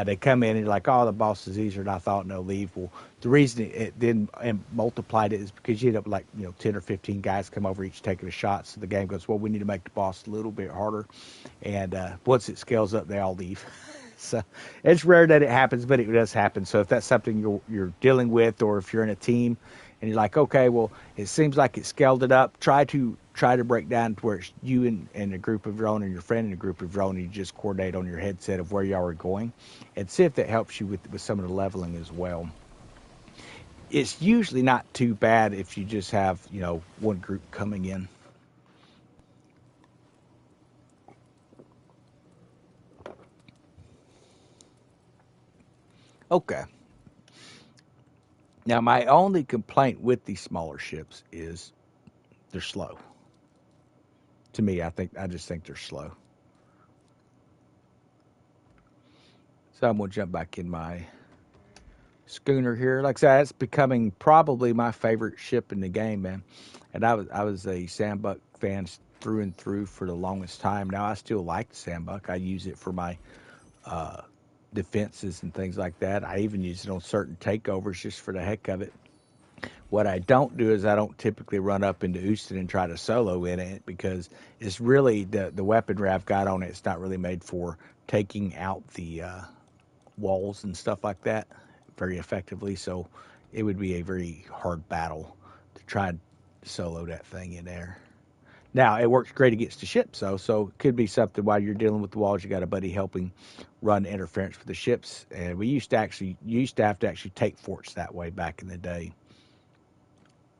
They come in and you're like, oh, the boss is easier than I thought, and they'll leave. Well, the reason it then and multiplied it is because you end up like 10 or 15 guys come over each taking a shot. So the game goes, well, we need to make the boss a little bit harder. And once it scales up, they all leave. So it's rare that it happens, but it does happen. So if that's something you're dealing with, or if you're in a team and you're like, okay, well, it seems like it scaled it up, try to break down to where it's you and a group of your own and your friend and a group of your own, and you just coordinate on your headset of where y'all are going, and see if that helps you with some of the leveling as well. It's usually not too bad if you just have one group coming in. Okay. Now my only complaint with these smaller ships is they're slow. To me, I just think they're slow. So I'm gonna jump back in my schooner here. Like I said, it's becoming probably my favorite ship in the game, man. And I was a Sandbuck fan through and through for the longest time. Now I still like the Sandbuck. I use it for my uh, defenses and things like that. I even use it on certain takeovers just for the heck of it. What I don't do is I don't typically run up into Houston and try to solo in it, because it's really the weaponry I've got on it. It's not really made for taking out the walls and stuff like that very effectively. So it would be a very hard battle to try and solo that thing in there. Now it works great against the ships, though, so it could be something while you're dealing with the walls. You got a buddy helping run interference for the ships, and we used to have to actually take forts that way back in the day.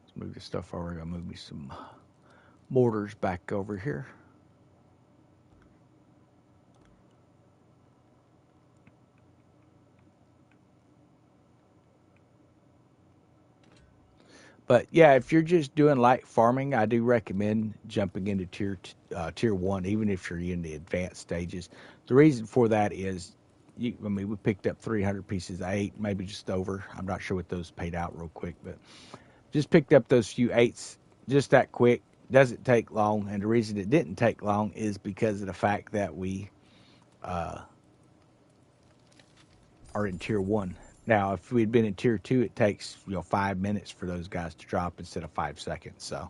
Let's move this stuff over. I gotta move me some mortars back over here. But yeah, if you're just doing light farming, I do recommend jumping into tier one, even if you're in the advanced stages. The reason for that is, I mean, we picked up 300 pieces of eight, maybe just over. I'm not sure what those paid out real quick, but just picked up those few eights just that quick. Doesn't take long, and the reason it didn't take long is because of the fact that we uh, are in tier one. Now, if we'd been in tier two, it takes 5 minutes for those guys to drop instead of 5 seconds. So,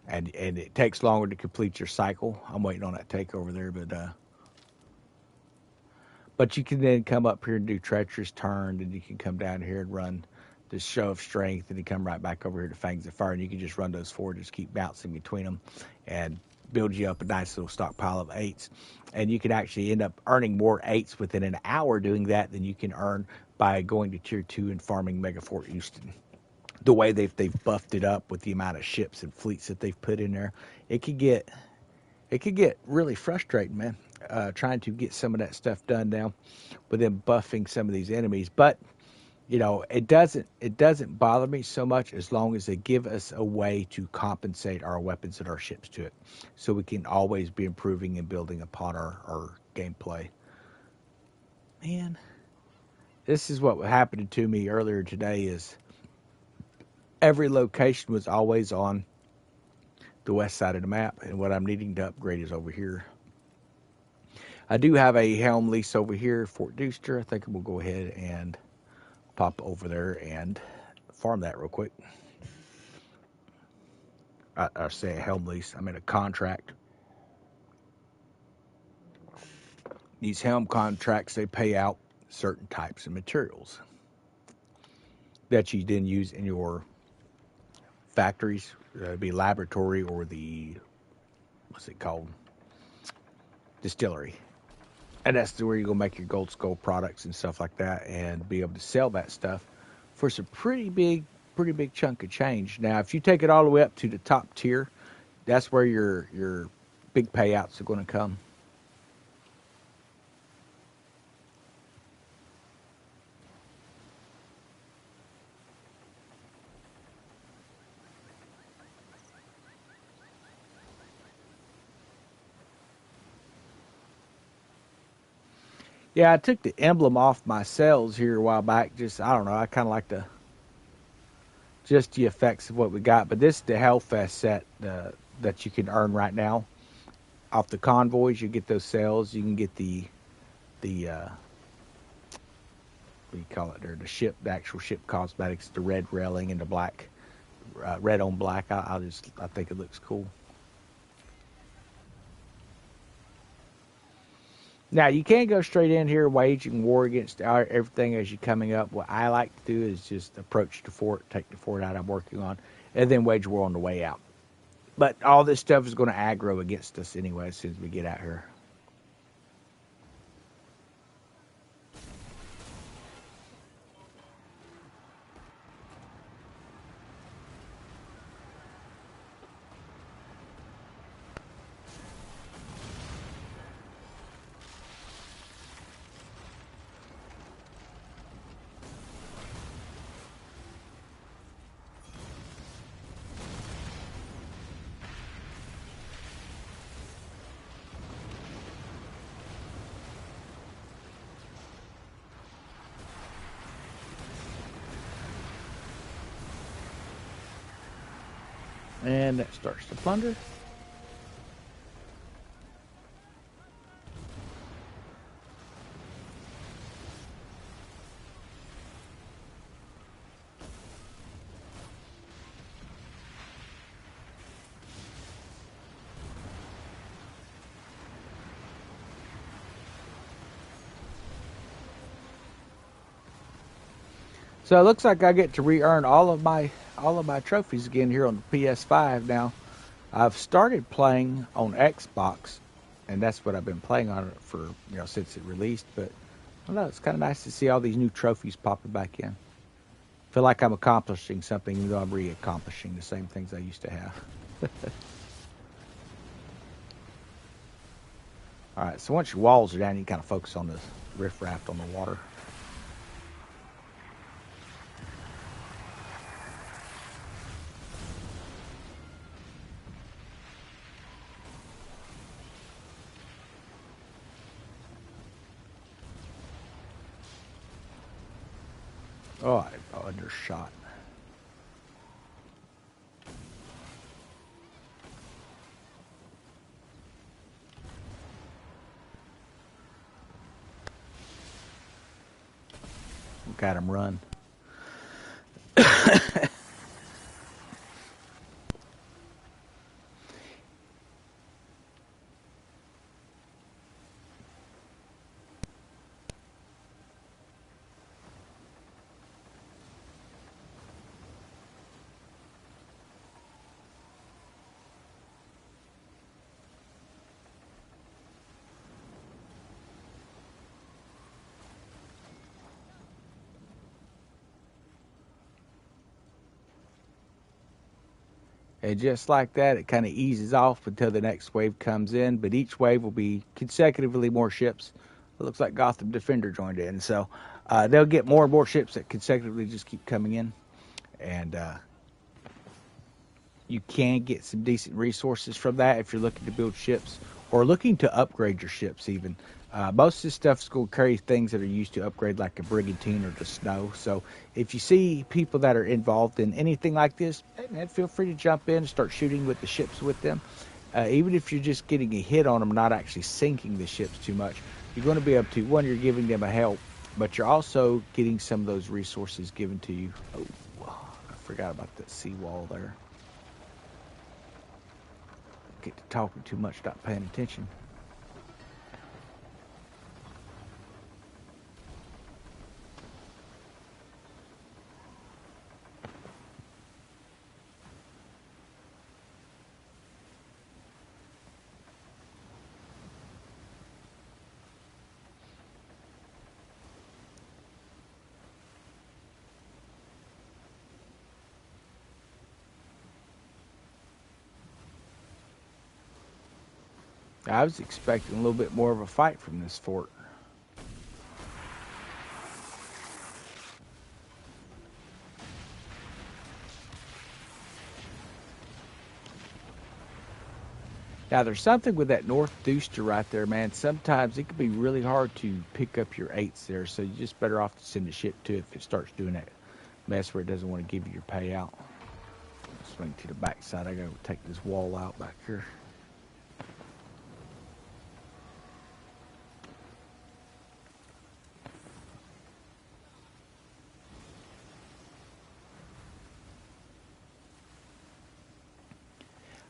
and it takes longer to complete your cycle. I'm waiting on that takeover there, but you can then come up here and do treacherous turn, and you can come down here and run this show of strength, and you come right back over here to fangs of fire, and you can just run those forward, just keep bouncing between them, and build you up a nice little stockpile of eights. And you can actually end up earning more eights within an hour doing that than you can earn by going to tier two and farming Mega Fort Houston. The way they've buffed it up with the amount of ships and fleets that they've put in there, it could get really frustrating, man. Trying to get some of that stuff done now, with them buffing some of these enemies. But it doesn't bother me so much as long as they give us a way to compensate our weapons and our ships to it, so we can always be improving and building upon our gameplay. Man, this is what happened to me earlier today. Is every location was always on the west side of the map, and what I'm needing to upgrade is over here. I do have a Helm lease over here, Fort Deuster. I think we'll go ahead and pop over there and farm that real quick. I say a Helm lease. I'm in a contract. These Helm contracts, they pay out certain types of materials that you then use in your factories, be laboratory or the, what's it called, distillery. And that's where you're gonna make your gold skull products and stuff like that, and be able to sell that stuff for some pretty big chunk of change. Now, if you take it all the way up to the top tier, that's where your big payouts are going to come. Yeah, I took the emblem off my cells here a while back. Just, I don't know, I kind of like just the effects of what we got. But this is the Hellfest set that you can earn right now off the convoys. You get those cells. You can get the do you call it there? The ship, the actual ship cosmetics, the red railing and the black, red on black. I think it looks cool. Now you can go straight in here waging war against everything as you're coming up. What I like to do is just approach the fort, take the fort out I'm working on, and then wage war on the way out. But all this stuff is going to aggro against us anyway as soon as we get out here. And that starts to plunder. So it looks like I get to re-earn all of my trophies again here on the PS5 now. I've started playing on Xbox, and that's what I've been playing on it for, since it released. But I don't know, it's kind of nice to see all these new trophies popping back in. Feel like I'm accomplishing something, even though I'm re-accomplishing the same things I used to have. All right, so once your walls are down, you kind of focus on the riffraff on the water. Oh, I undershot. Got him run. And just like that, it kind of eases off until the next wave comes in. But each wave will be consecutively more ships. It looks like Gotham Defender joined in. So they'll get more and more ships that consecutively just keep coming in. And you can get some decent resources from that if you're looking to build ships or looking to upgrade your ships even. Most of this stuff is going to carry things that are used to upgrade, like a brigantine or the snow. So if you see people that are involved in anything like this, hey man, feel free to jump in and start shooting with the ships with them. Even if you're just getting a hit on them, not actually sinking the ships too much, you're going to be able to, one, you're giving them a help, but you're also getting some of those resources given to you. Oh, I forgot about that seawall there. Get to talking too much, not paying attention. I was expecting a little bit more of a fight from this fort. Now, there's something with that North Deuster right there, man. Sometimes it can be really hard to pick up your eights there, so you're just better off to send a ship to it if it starts doing that mess where it doesn't want to give you your payout. Swing to the backside. I gotta take this wall out back here.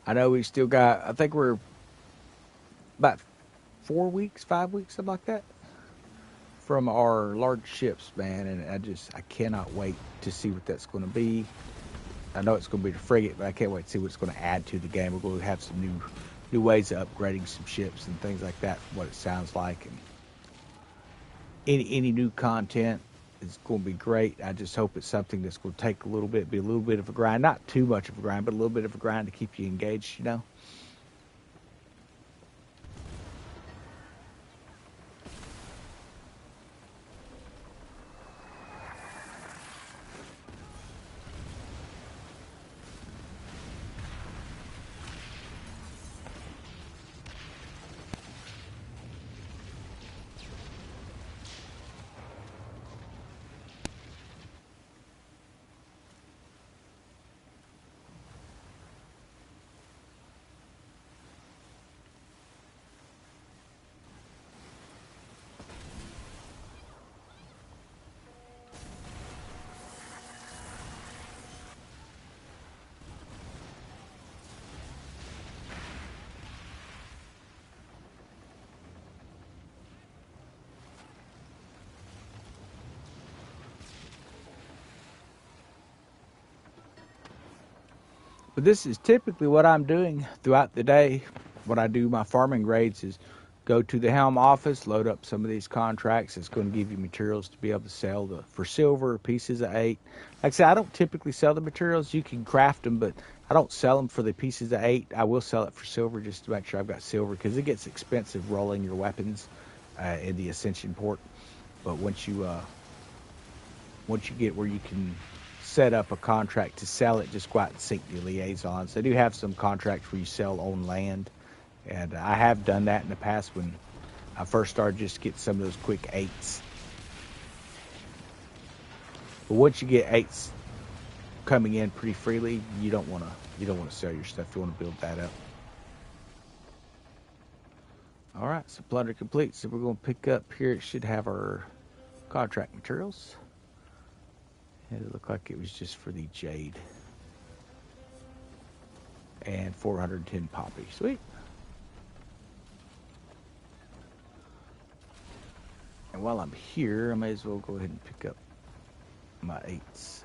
I know we still got, I think we're about 4 weeks, 5 weeks, something like that, from our large ships, man. And I cannot wait to see what that's going to be. I know it's going to be the frigate, but I can't wait to see what it's going to add to the game. We're going to have some new ways of upgrading some ships and things like that from what it sounds like. And any new content is going to be great. I just hope it's something that's going to take a little bit, be a little bit of a grind. Not too much of a grind, but a little bit of a grind to keep you engaged, you know? But this is typically what I'm doing throughout the day. When I do my farming raids is go to the Helm office, load up some of these contracts. It's going to give you materials to be able to sell for silver, pieces of 8. Like I said, I don't typically sell the materials. You can craft them, but I don't sell them for the pieces of 8. I will sell it for silver just to make sure I've got silver because it gets expensive rolling your weapons in the Ascension port. But once you get where you can set up a contract to sell it, just go out and sync the liaisons. They do have some contracts where you sell on land, and I have done that in the past when I first started, just to get some of those quick 8s. But once you get 8s coming in pretty freely, you don't want to sell your stuff. You want to build that up. All right, so plunder complete. So we're going to pick up here. It should have our contract materials. It looked like it was just for the jade. And 410 poppy. Sweet. And while I'm here, I may as well go ahead and pick up my 8s.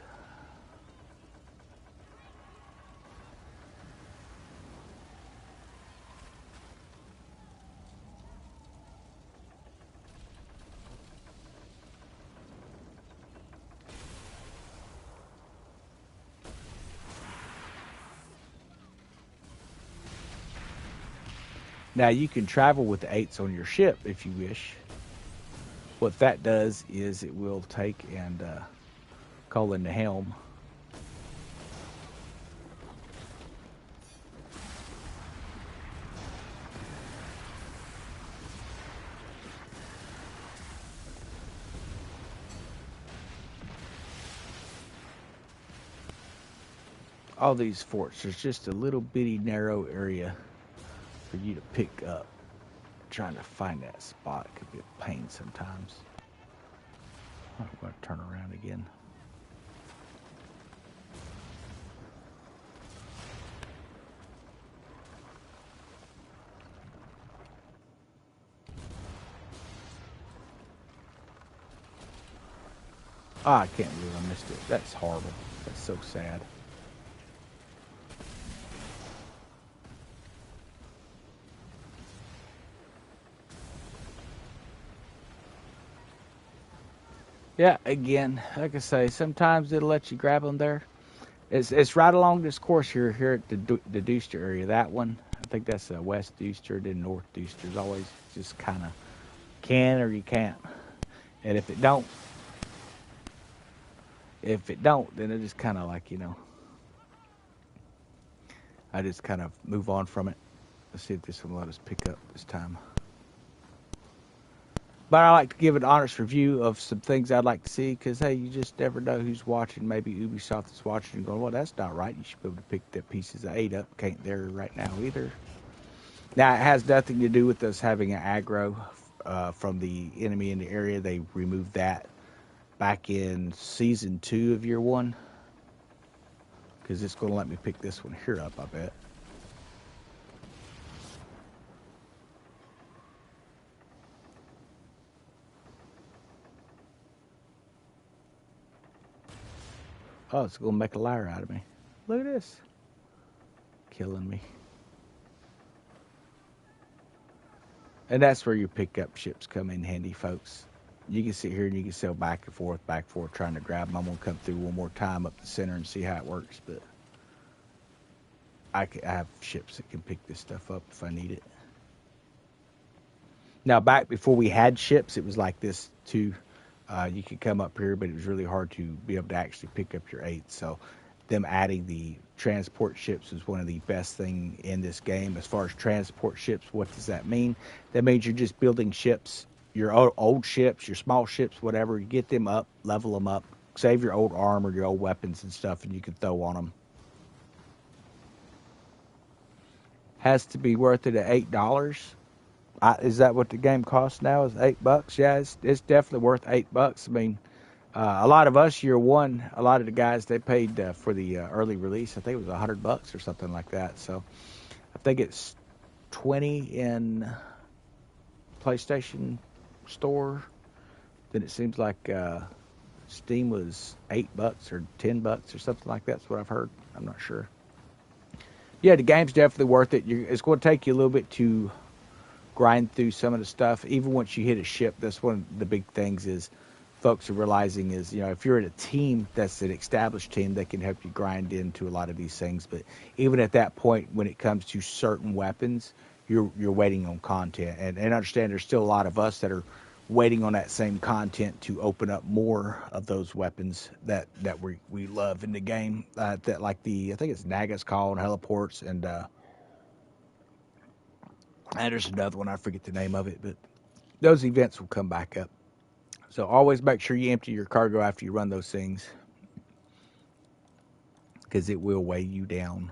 Now you can travel with the 8s on your ship if you wish. What that does is it will take and call in the Helm. All these forts, there's just a little bitty narrow area for you to pick up. Trying to find that spot could be a pain sometimes. I'm going to turn around again. Ah, I can't believe I missed it. That's horrible. That's so sad. Yeah, again, like I say, sometimes it'll let you grab them there. It's right along this course here at the Deuster area. That one, I think that's West Deuster, then North Deuster. Is always just kind of can or you can't. And if it don't, then it just kind of like, I just kind of move on from it. Let's see if this one will let us pick up this time. But I like to give an honest review of some things I'd like to see because, hey, you just never know who's watching. Maybe Ubisoft is watching and going, well, that's not right. You should be able to pick the pieces of 8 up. Can't there right now either. Now, it has nothing to do with us having an aggro from the enemy in the area. They removed that back in Season 2 of Year 1 because it's going to let me pick this one here up, I bet. Oh, it's going to make a liar out of me. Look at this. Killing me. And that's where your pickup ships come in handy, folks. You can sit here and you can sail back and forth, trying to grab them. I'm going to come through one more time up the center and see how it works. But I have ships that can pick this stuff up if I need it. Now, back before we had ships, it was like this too. You could come up here, but it was really hard to be able to actually pick up your eight. So, them adding the transport ships is one of the best thing in this game. As far as transport ships, what does that mean? That means you're just building ships, your old ships, your small ships, whatever. You get them up, level them up, save your old armor, your old weapons and stuff, and you can throw on them. Has to be worth it at $8. Is that what the game costs now? Is $8? Yeah, it's definitely worth $8. I mean, a lot of us year one, a lot of the guys they paid for the early release. I think it was $100 or something like that. So I think it's 20 in PlayStation Store. Then it seems like Steam was $8 or $10 or something like that. That's what I've heard. I'm not sure. Yeah, the game's definitely worth it. It's going to take you a little bit to grind through some of the stuff. Even once you hit a ship, that's one of the big things is folks are realizing is, if you're in a team that's an established team, they can help you grind into a lot of these things. But even at that point, when it comes to certain weapons, you're waiting on content. And understand there's still a lot of us that are waiting on that same content to open up more of those weapons that we love in the game. That like I think it's Nagas Call and heliports and there's another one, I forget the name of it, but those events will come back up. So always make sure you empty your cargo after you run those things because it will weigh you down.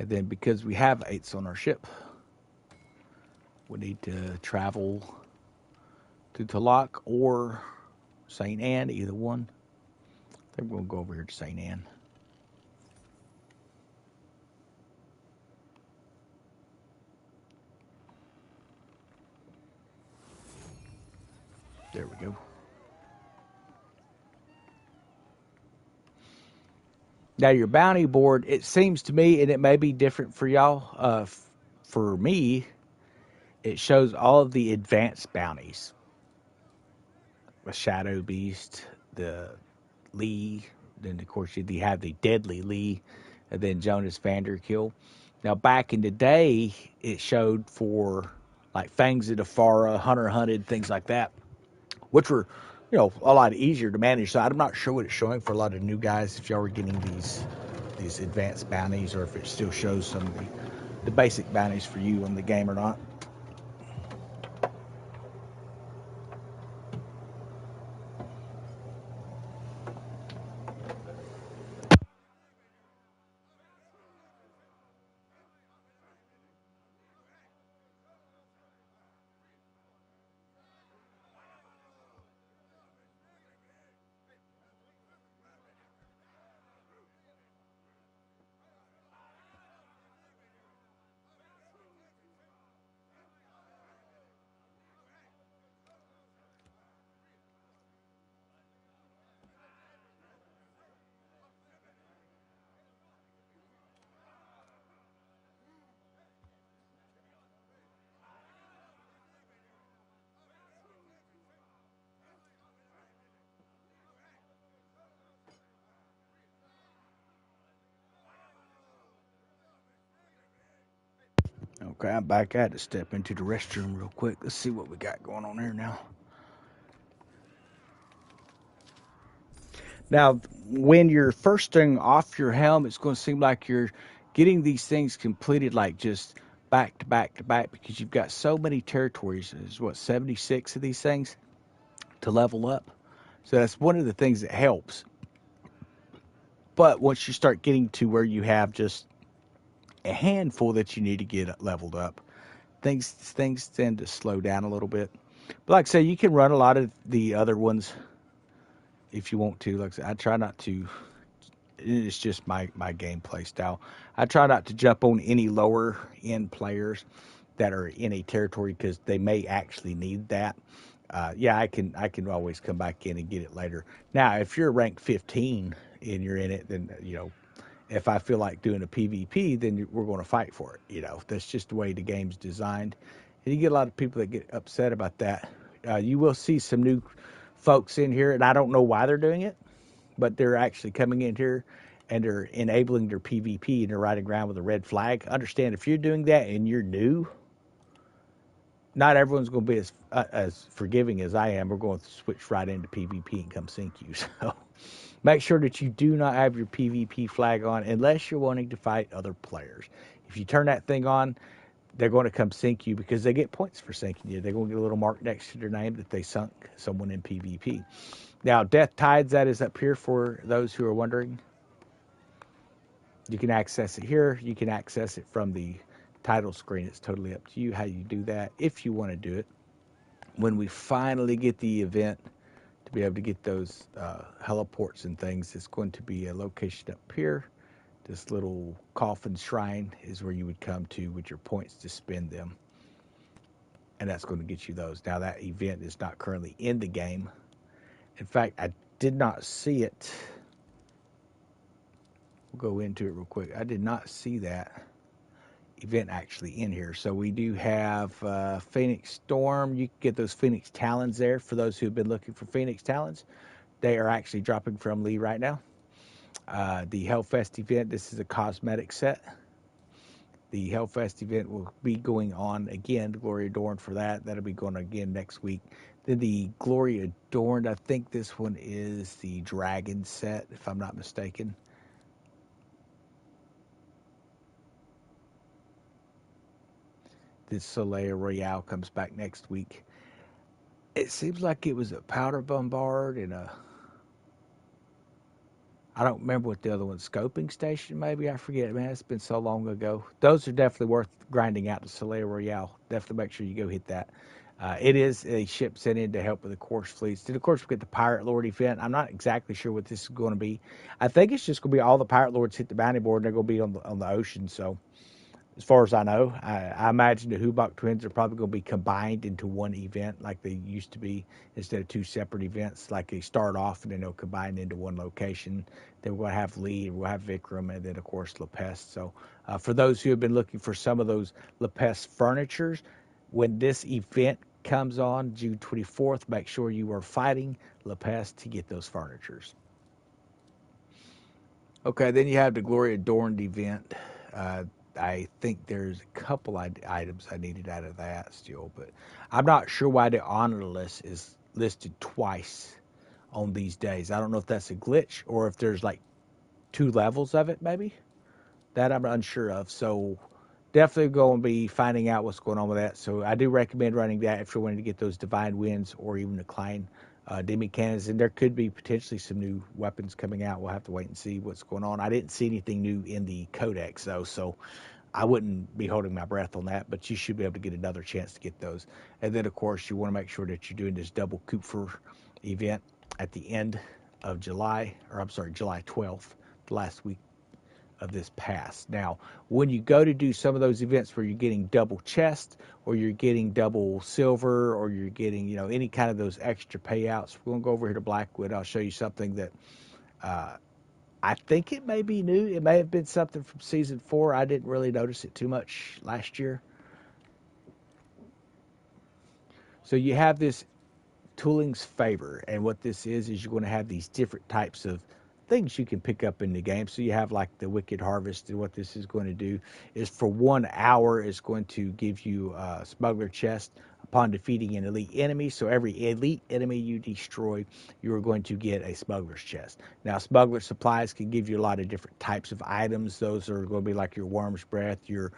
And then because we have eights on our ship, we need to travel to Talak or St. Anne, either one. I think we'll go over here to St. Anne. There we go. Now your bounty board, it seems to me, and it may be different for y'all. For me, it shows all of the advanced bounties. The Shadow Beast, the Lee, then of course you have the Deadly Lee, and then Jonas Vanderkill. Now back in the day, it showed for like Fangs of Defara, Hunter Hunted, things like that, which were, a lot easier to manage. So I'm not sure what it's showing for a lot of new guys if y'all were getting these advanced bounties, or if it still shows some of the basic bounties for you on the game or not. Okay, I'm back. I had to step into the restroom real quick. Let's see what we got going on here now. Now, when you're first starting off your helm, it's going to seem like you're getting these things completed like just back to back to back because you've got so many territories. There's 76 of these things to level up. So that's one of the things that helps. But once you start getting to where you have just a handful that you need to get leveled up, things tend to slow down a little bit. But like I say, you can run a lot of the other ones if you want to. Like I said, I try not to It's just my gameplay style. I try not to jump on any lower end players that are in a territory because they may actually need that. Yeah, I can always come back in and get it later. Now, if you're ranked 15 and you're in it, then if I feel like doing a PvP, then we're going to fight for it. That's just the way the game's designed, and you get a lot of people that get upset about that. You will see some new folks in here, and I don't know why they're doing it, but they're actually coming in here and they're enabling their PvP and they're riding around with a red flag. Understand, if you're doing that and you're new, not everyone's going to be as forgiving as I am. We're going to switch right into PvP and come sink you. So make sure that you do not have your PvP flag on unless you're wanting to fight other players. If you turn that thing on, they're going to come sink you because they get points for sinking you. They're going to get a little mark next to their name that they sunk someone in PvP. Now, Death Tides, that is up here for those who are wondering. You can access it here. You can access it from the title screen. It's totally up to you how you do that, if you want to do it. When we finally get the event to be able to get those heliports and things, it's going to be a location up here. This little coffin shrine is where you would come to with your points to spend them. And that's going to get you those. Now, that event is not currently in the game. In fact, I did not see it. We'll go into it real quick. I did not see that event actually in here. So we do have Phoenix Storm. You can get those Phoenix Talons there for those who have been looking for Phoenix Talons. They are actually dropping from Lee right now. The Hellfest event, this is a cosmetic set. The Hellfest event will be going on again, Glory Adorned for that. That'll be going on again next week. Then the Glory Adorned, I think this one is the Dragon set, if I'm not mistaken. The Soleil Royale comes back next week. It seems like it was a Powder Bombard and I don't remember what the other one, Scoping Station maybe, I forget. Man, it's been so long ago. Those are definitely worth grinding out. The Soleil Royale, definitely make sure you go hit that. It is a ship sent in to help with the course fleets. Then of course we get the Pirate Lord event. I'm not exactly sure what this is going to be. I think it's just going to be all the Pirate Lords hit the bounty board and they're going to be on the ocean. So as far as I know, I imagine the Hubach twins are probably going to be combined into one event like they used to be instead of two separate events. Like they start off and then they'll combine into one location. Then we'll have Lee, we'll have Vikram, and then, of course, Lepest. So for those who have been looking for some of those Lepest furnitures, when this event comes on June 24th, make sure you are fighting Lepest to get those furnitures. Okay, then you have the Glory Adorned event. I think there's a couple items I needed out of that still, but I'm not sure why the honor list is listed twice on these days. I don't know if that's a glitch or if there's like two levels of it, maybe. That I'm unsure of. So definitely going to be finding out what's going on with that. So I do recommend running that if you're wanting to get those Divine Winds or even the Klein Demi Cannons. And there could be potentially some new weapons coming out. We'll have to wait and see what's going on. I didn't see anything new in the Codex, though, so I wouldn't be holding my breath on that, but you should be able to get another chance to get those. And then, of course, you want to make sure that you're doing this double Kupfer event at the end of July, or I'm sorry, July 12th, the last week of this past. Now, when you go to do some of those events where you're getting double chest or you're getting double silver or you're getting, any kind of those extra payouts, we're going to go over here to Blackwood. I'll show you something that I think it may be new. It may have been something from season 4. I didn't really notice it too much last year. So you have this Tooling's Favor, and what this is you're going to have these different types of things you can pick up in the game. So you have like the Wicked Harvest, and what this is going to do is for 1 hour it's going to give you a smuggler chest upon defeating an elite enemy. So every elite enemy you destroy, you are going to get a smuggler's chest. Now, smuggler supplies can give you a lot of different types of items. Those are going to be like your Worm's Breath, your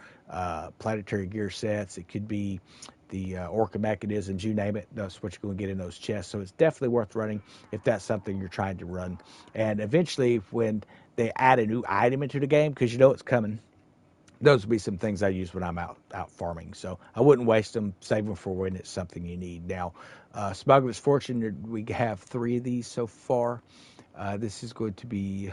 planetary gear sets. It could be the Orca mechanisms, you name it. That's what you're going to get in those chests. So it's definitely worth running if that's something you're trying to run. And eventually, when they add a new item into the game, because you know it's coming, those would be some things I use when I'm out farming. So I wouldn't waste them, save them for when it's something you need. Now, Smuggler's Fortune, we have 3 of these so far. This is going to be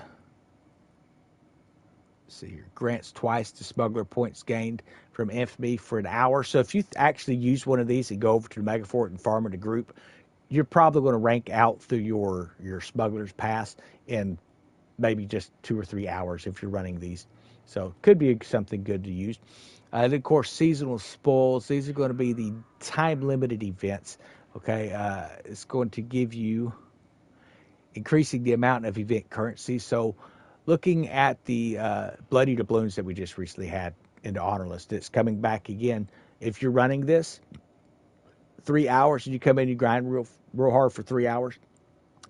see here, grants twice the smuggler points gained from infamy for an hour. So if you actually use one of these and go over to the Megafort and farm in a group, you're probably going to rank out through your smuggler's pass in maybe just 2 or 3 hours if you're running these. So could be something good to use. And of course, seasonal spoils. These are going to be the time limited events. Okay, it's going to give you increasing the amount of event currency. So looking at the bloody doubloons that we just recently had in the honor list, it's coming back again. If you're running this 3 hours and you come in, you grind real hard for 3 hours,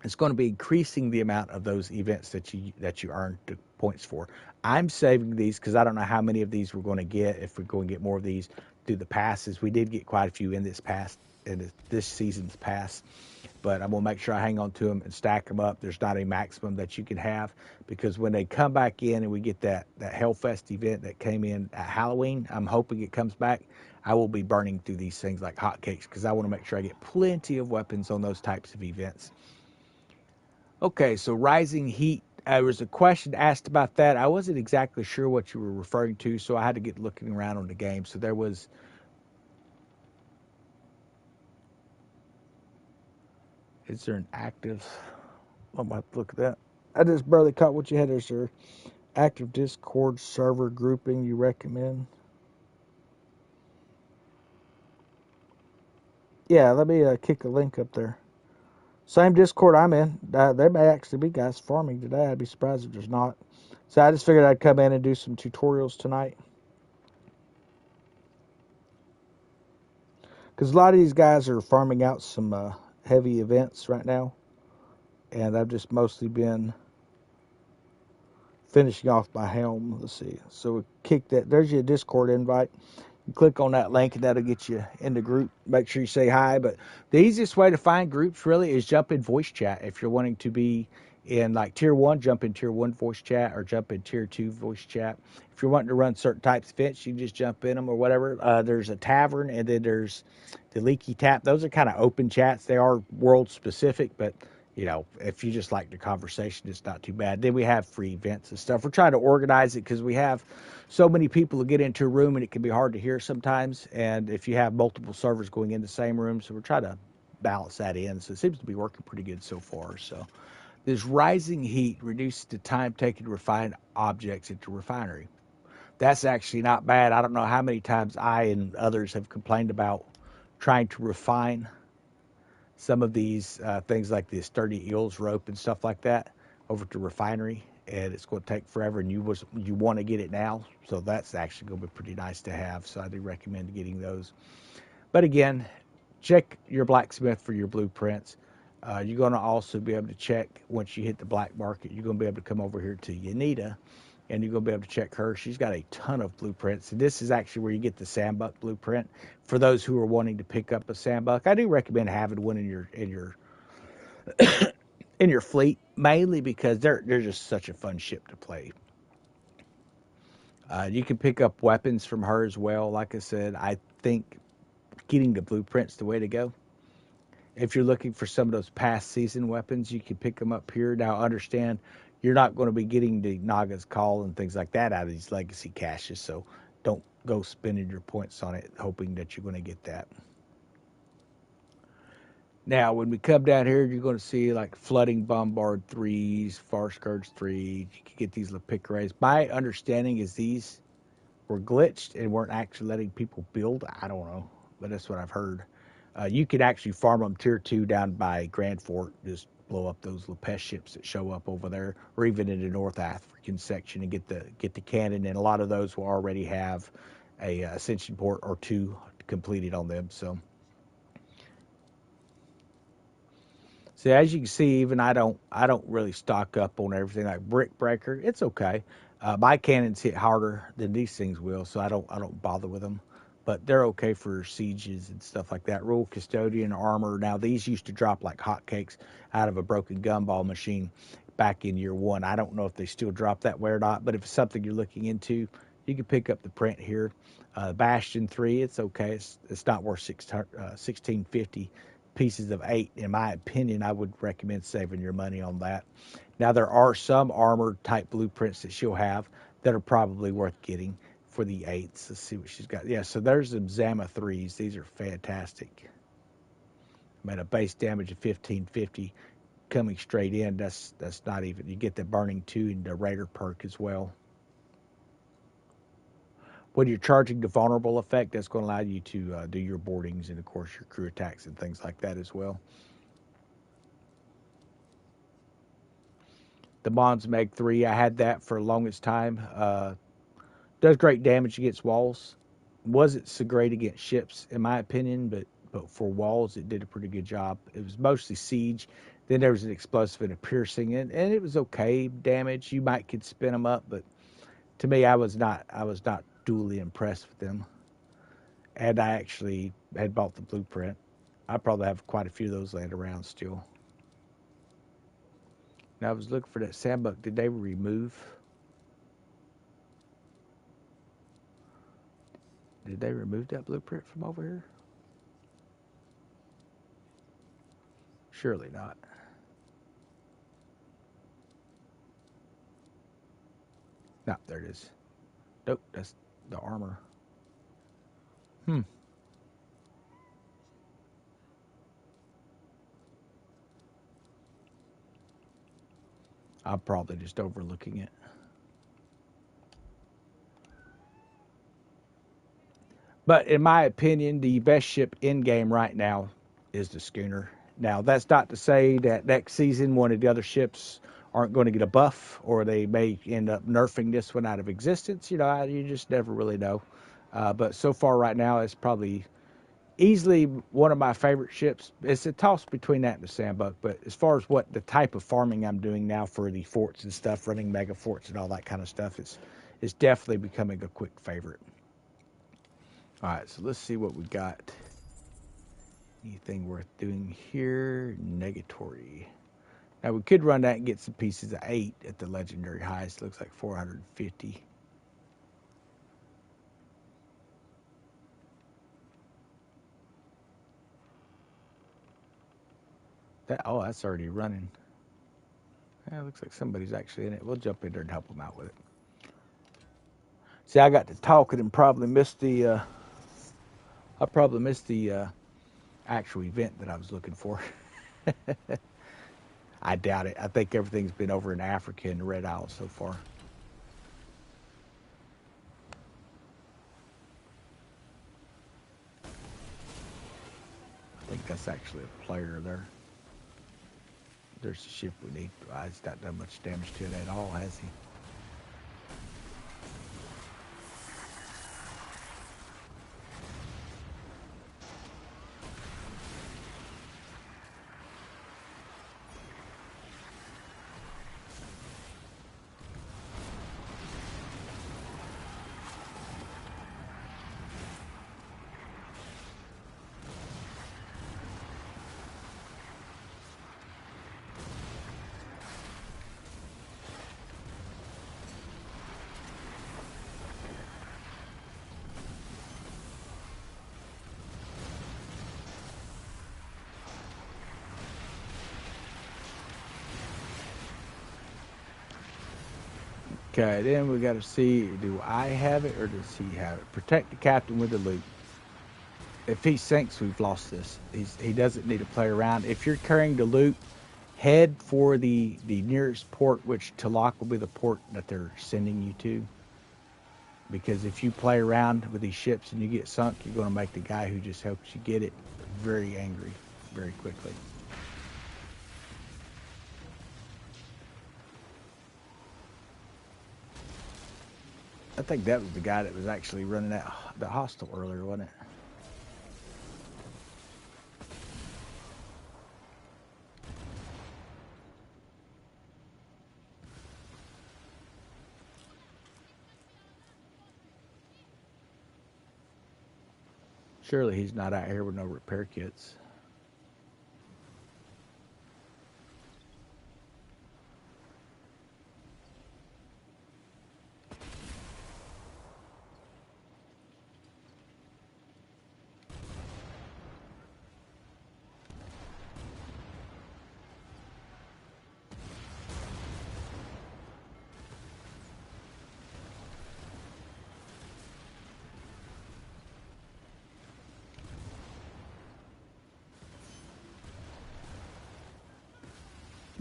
it's going to be increasing the amount of those events that you earn the points for. I'm saving these because I don't know how many of these we're going to get. If we're going to get more of these through the passes, we did get quite a few in this season's pass, but I'm going to make sure I hang on to them and stack them up. There's not a maximum that you can have, because when they come back in and we get that Hellfest event that came in at Halloween, I'm hoping it comes back. I will be burning through these things like hotcakes because I want to make sure I get plenty of weapons on those types of events. Okay, so rising heat. There was a question asked about that. I wasn't exactly sure what you were referring to, so I had to get looking around on the game. So there was, is there an active? I'm about to look at that. I just barely caught what you had there, sir. Active Discord server grouping you recommend? Yeah, let me kick a link up there. Same Discord I'm in. There may actually be guys farming today. I'd be surprised if there's not. So I just figured I'd come in and do some tutorials tonight. Because a lot of these guys are farming out some heavy events right now. And I've just mostly been finishing off my Helm. Let's see. So we kick that. There's your Discord invite. You click on that link and that'll get you in the group. Make sure you say hi. But the easiest way to find groups really is jump in voice chat. If you're wanting to be in like tier 1, jump in tier 1 voice chat, or jump in tier 2 voice chat. If you're wanting to run certain types of events, you can just jump in them or whatever. There's a tavern, and then there's the leaky tap. Those are kind of open chats. They are world specific, but if you just like the conversation, it's not too bad. Then we have free events and stuff. We're trying to organize it because we have so many people who get into a room and it can be hard to hear sometimes. And if you have multiple servers going in the same room, so we're trying to balance that in. So it seems to be working pretty good so far. So this rising heat reduces the time taken to refine objects at the refinery. That's actually not bad. I don't know how many times I and others have complained about trying to refine some of these things like the sturdy eels rope and stuff like that over to refinery, and it's going to take forever, and you want to get it now, so that's actually going to be pretty nice to have. So I do recommend getting those. But again, check your blacksmith for your blueprints. You're going to also be able to check once you hit the black market. You're going to be able to come over here to Yanita, and you're going to be able to check her. She's got a ton of blueprints, and this is actually where you get the sandbuck blueprint. For those who are wanting to pick up a sandbuck, I do recommend having one in your fleet, mainly because they're just such a fun ship to play. You can pick up weapons from her as well. Like I said, I think getting the blueprints the way to go. If you're looking for some of those past season weapons, you can pick them up here. Now, understand, you're not going to be getting the Naga's Call and things like that out of these legacy caches, so don't go spending your points on it hoping that you're going to get that. Now, when we come down here, you're going to see like Flooding Bombard 3s, Far Scourge 3s. You can get these Lepicares. My understanding is these were glitched and weren't actually letting people build. I don't know, but that's what I've heard. You can actually farm them tier 2 down by Grand Fort. Just blow up those Lepes ships that show up over there, or even in the North African section, and get the cannon. And a lot of those will already have a ascension port or 2 completed on them. So as you can see, even I don't really stock up on everything like Brick Breaker. It's okay. My cannons hit harder than these things will, so I don't bother with them. But they're okay for sieges and stuff like that. Rule Custodian armor. Now these used to drop like hotcakes out of a broken gumball machine back in year 1. I don't know if they still drop that way or not. But if it's something you're looking into, you can pick up the print here. Bastion 3, it's okay. It's not worth 1650 pieces of 8. In my opinion, I would recommend saving your money on that. Now there are some armor type blueprints that she'll have that are probably worth getting for the 8s. Let's see what she's got. Yeah, so there's some Zama 3s. These are fantastic. At a base damage of 1550 coming straight in, that's not even. You get the Burning 2 and the Raider perk as well. When you're charging the vulnerable effect, that's going to allow you to do your boardings and, of course, your crew attacks and things like that as well. The Mons Meg 3, I had that for the longest time. Does great damage against walls. Wasn't so great against ships, in my opinion, but for walls, it did a pretty good job. It was mostly siege. Then there was an explosive and a piercing, and it was okay damage. You could spin them up, but to me, I was not duly impressed with them. And I actually had bought the blueprint. I probably have quite a few of those laying around still. Now I was looking for that sandbuck. Did they remove? Did they remove that blueprint from over here? Surely not. No, there it is. Nope, that's the armor. I'm probably just overlooking it. But in my opinion, the best ship in game right now is the schooner. Now, that's not to say that next season one of the other ships aren't going to get a buff, or they may end up nerfing this one out of existence. You just never really know. But so far right now, it's probably easily one of my favorite ships. It's a toss between that and the Sandbuck. But as far as what the type of farming I'm doing now for the forts and stuff, running mega forts and all that kind of stuff, it's definitely becoming a quick favorite. All right, so let's see what we got. Anything worth doing here? Negatory. Now we could run that and get some pieces of 8 at the legendary highest. Looks like 450. That's already running. Yeah, it looks like somebody's actually in it. We'll jump in there and help them out with it. See, I got to talking and probably missed the. I probably missed the actual event that I was looking for. I doubt it. I think everything's been over in Africa and the Red Isle so far. I think that's actually a player there. There's the ship we need. He's not done much damage to it at all, has he? Okay, then we got to see, do I have it or does he have it? Protect the captain with the loot. If he sinks, we've lost this. He doesn't need to play around. If you're carrying the loot, head for the nearest port, which Talak will be the port that they're sending you to. Because if you play around with these ships and you get sunk, you're going to make the guy who just helps you get it very angry very quickly. I think that was the guy that was actually running that the hostel earlier, wasn't it? Surely he's not out here with no repair kits.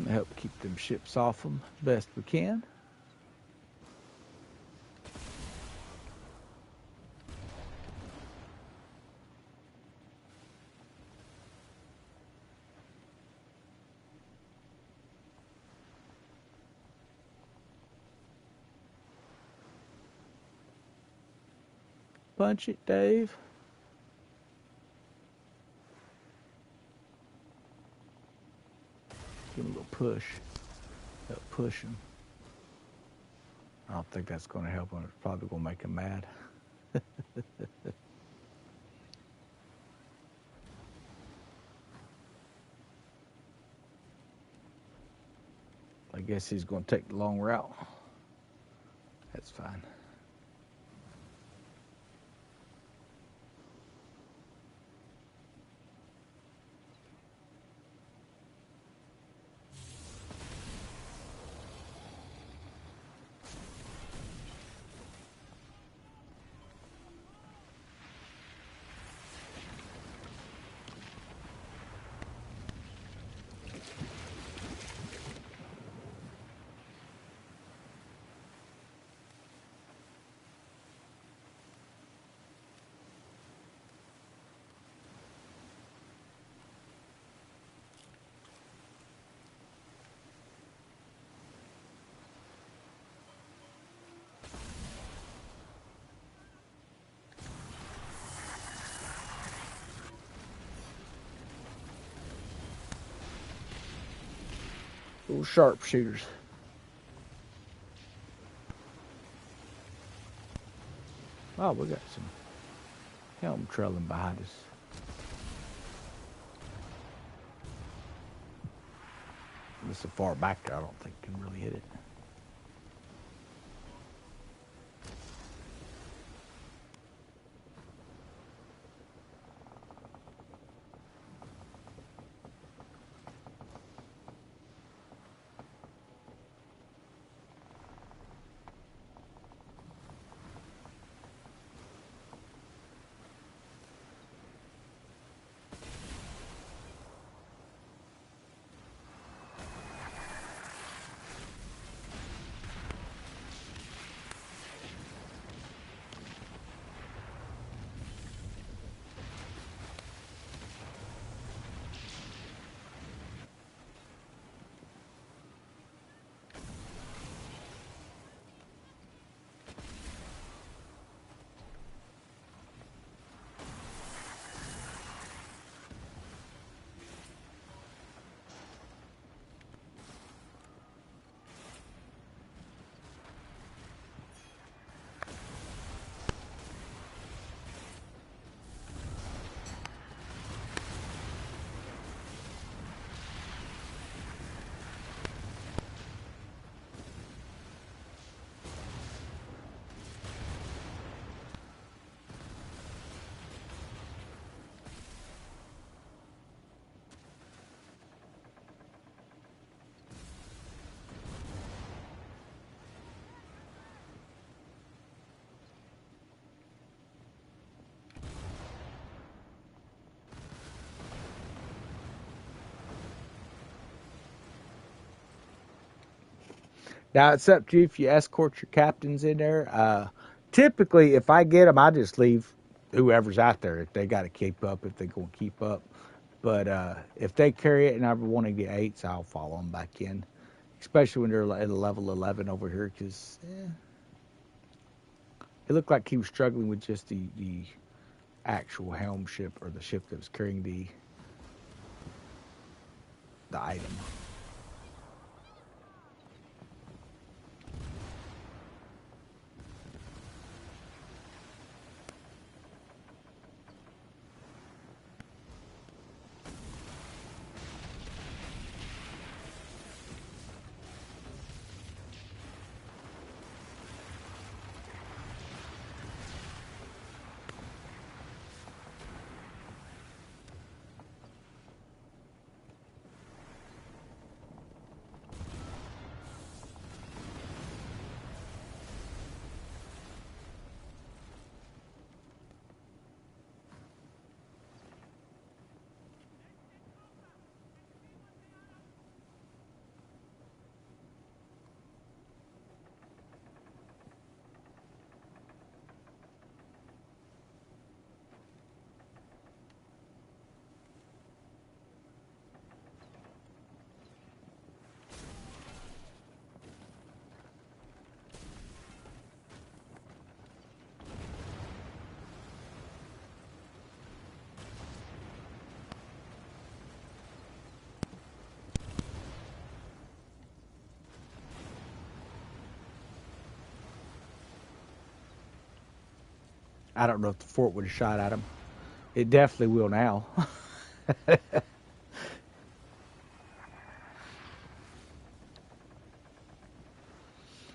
Help keep them ships off them best we can. Punch it, Dave. Give him a little push. Help push him. I don't think that's going to help him. It's probably going to make him mad. I guess he's going to take the long route. That's fine. Little sharpshooters. Oh, we got some Helm trailing behind us. This is far back there. I don't think can really hit it. Now it's up to you if you escort your captains in there. Typically, if I get them, I just leave whoever's out there. If they got to keep up, if they're going to keep up. But if they carry it and I want to get eights, I'll follow them back in. Especially when they're at a level 11 over here, because it looked like he was struggling with just the actual helm ship or the ship that was carrying the item. I don't know if the fort would have shot at them. It definitely will now.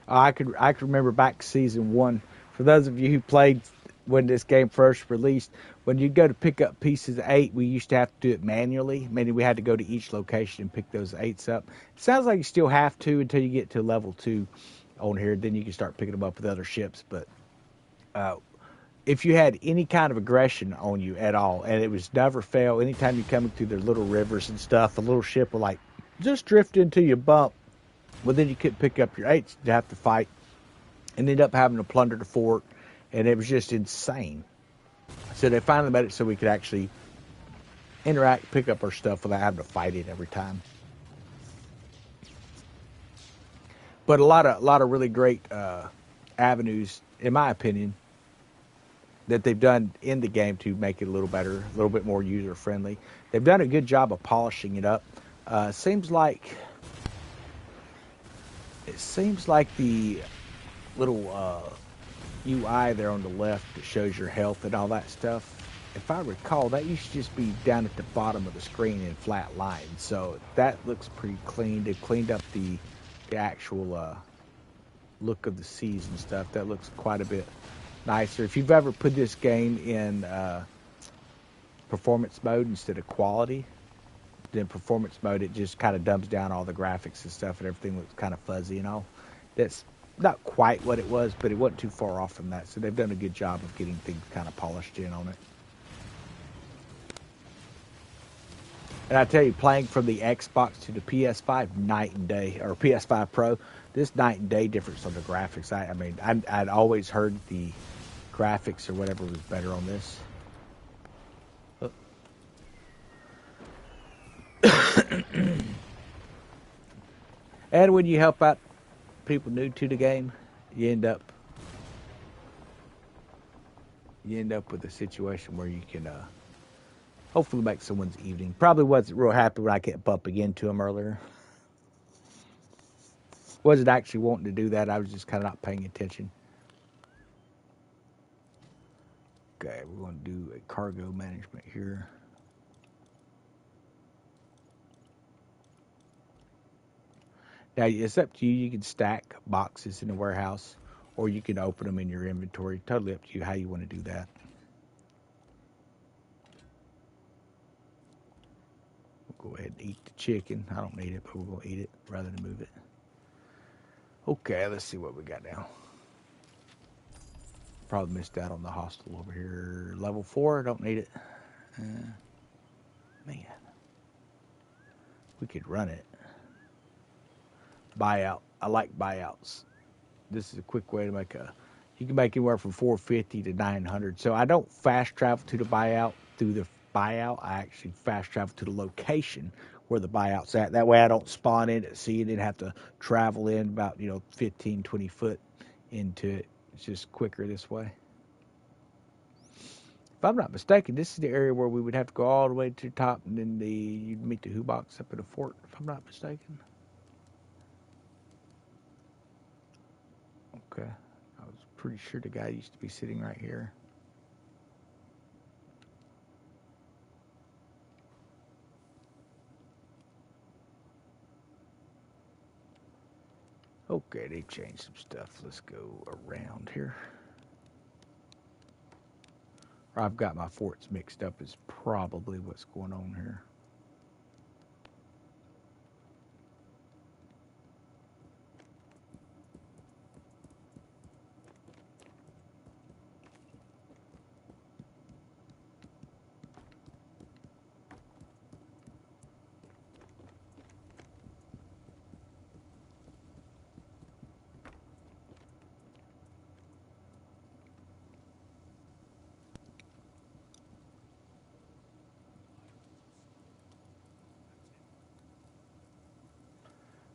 I could remember back season one. For those of you who played when this game first released, when you go to pick up pieces of eight, we used to have to do it manually, meaning we had to go to each location and pick those eights up. It sounds like you still have to until you get to level two on here. Then you can start picking them up with other ships. But uh, if you had any kind of aggression on you at all, and it was never fail, anytime you're coming through their little rivers and stuff, the little ship will like just drift into your bump. Well, then you couldn't pick up your eights. You'd have to fight and ended up having to plunder the fort, and it was just insane. So they finally made it so we could actually interact, pick up our stuff without having to fight it every time. But a lot of really great avenues, in my opinion, that they've done in the game to make it a little better, a little bit more user friendly. They've done a good job of polishing it up. Seems like the little UI there on the left that shows your health and all that stuff. If I recall, that used to just be down at the bottom of the screen in flat lines. So that looks pretty clean. They've cleaned up the actual look of the seas and stuff. That looks quite a bit nicer. If you've ever put this game in performance mode instead of quality, then performance mode, it just kind of dumbs down all the graphics and stuff, and everything looks kind of fuzzy and all. That's not quite what it was, but it wasn't too far off from that. So they've done a good job of getting things kind of polished in on it. And I tell you, playing from the Xbox to the PS5, night and day, or PS5 Pro, this night and day difference on the graphics. I mean, I'd always heard the graphics or whatever was better on this. And when you help out people new to the game, you end up with a situation where you can hopefully make someone's evening. Probably wasn't real happy when I kept bumping into him earlier. Wasn't actually wanting to do that. I was just kind of not paying attention. Okay, we're going to do a cargo management here. Now, it's up to you. You can stack boxes in the warehouse, or you can open them in your inventory. Totally up to you how you want to do that. We'll go ahead and eat the chicken. I don't need it, but we're going to eat it rather than move it. Okay, let's see what we got now. Probably missed out on the hostel over here. Level 4, don't need it. Man, we could run it. Buyout. I like buyouts. This is a quick way to make you can make anywhere from 450 to 900. So I don't fast travel to the buyout through the buyout. I actually fast travel to the location where the buyout's at. That way I don't spawn in at sea and then have to travel in about 15, 20 foot into it. It's just quicker this way. If I'm not mistaken, this is the area where we would have to go all the way to the top, and then you'd meet the Hubox up at the fort, if I'm not mistaken. Okay. I was pretty sure the guy used to be sitting right here. Okay, they've changed some stuff. Let's go around here. Or I've got my forts mixed up is probably what's going on here.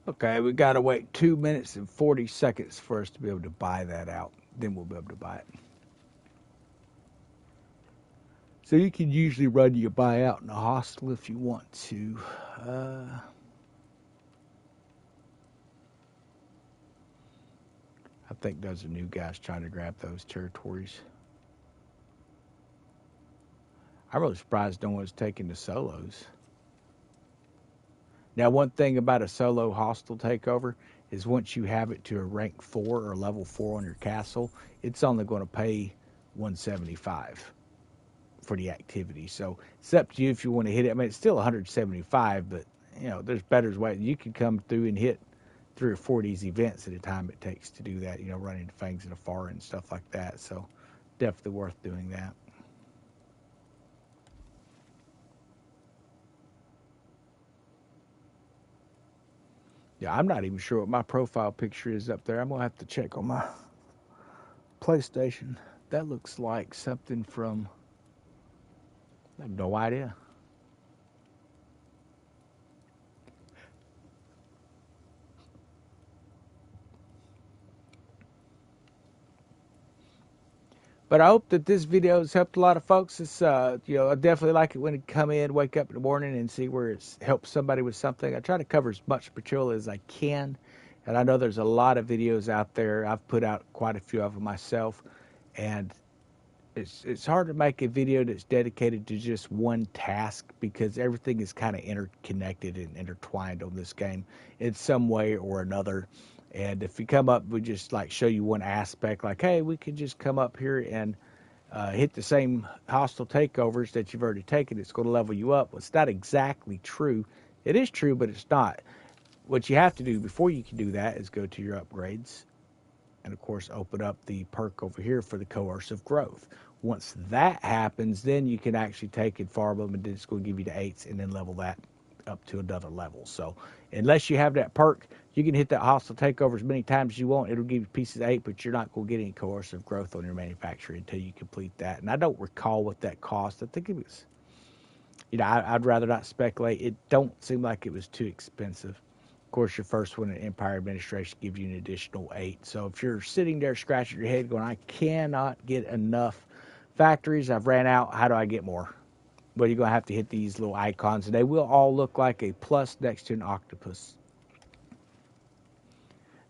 Okay, we got to wait 2 minutes and 40 seconds for us to be able to buy that out. Then we'll be able to buy it. So you can usually run your buyout in a hostel if you want to. I think those are new guys trying to grab those territories. I'm really surprised no one's taking the solos. Now, one thing about a solo hostile takeover is once you have it to a rank 4 or level 4 on your castle, it's only going to pay 175 for the activity. So it's up to you if you want to hit it. I mean, it's still 175, but there's better ways. You can come through and hit 3 or 4 of these events at a time it takes to do that. Running fangs in a far and stuff like that. So definitely worth doing that. Yeah, I'm not even sure what my profile picture is up there. I'm gonna have to check on my PlayStation. That looks like something from. I have no idea. But I hope that this video has helped a lot of folks. It's I definitely like it when I come in, wake up in the morning, and see where it's helped somebody with something. I try to cover as much material as I can, and I know there's a lot of videos out there. I've put out quite a few of them myself, and it's hard to make a video that's dedicated to just one task because everything is kind of interconnected and intertwined on this game in some way or another. And if you come up, we just like show you one aspect, like, hey, we could just come up here and hit the same hostile takeovers that you've already taken. It's going to level you up. Well, it's not exactly true. It is true, but it's not. What you have to do before you can do that is go to your upgrades and of course open up the perk over here for the coercive growth. Once that happens, then you can actually take and farm them, and then it's going to give you the 8s and then level that up to another level. So unless you have that perk, you can hit that hostile takeover as many times as you want. It'll give you pieces of 8, but you're not going to get any coercive growth on your manufacturer until you complete that. And I don't recall what that cost. I think it was, I'd rather not speculate. It don't seem like it was too expensive. Of course, your first one in Empire Administration gives you an additional 8. So if you're sitting there scratching your head going, I cannot get enough factories, I've ran out, how do I get more? Well, you're going to have to hit these little icons, and they will all look like a plus next to an octopus.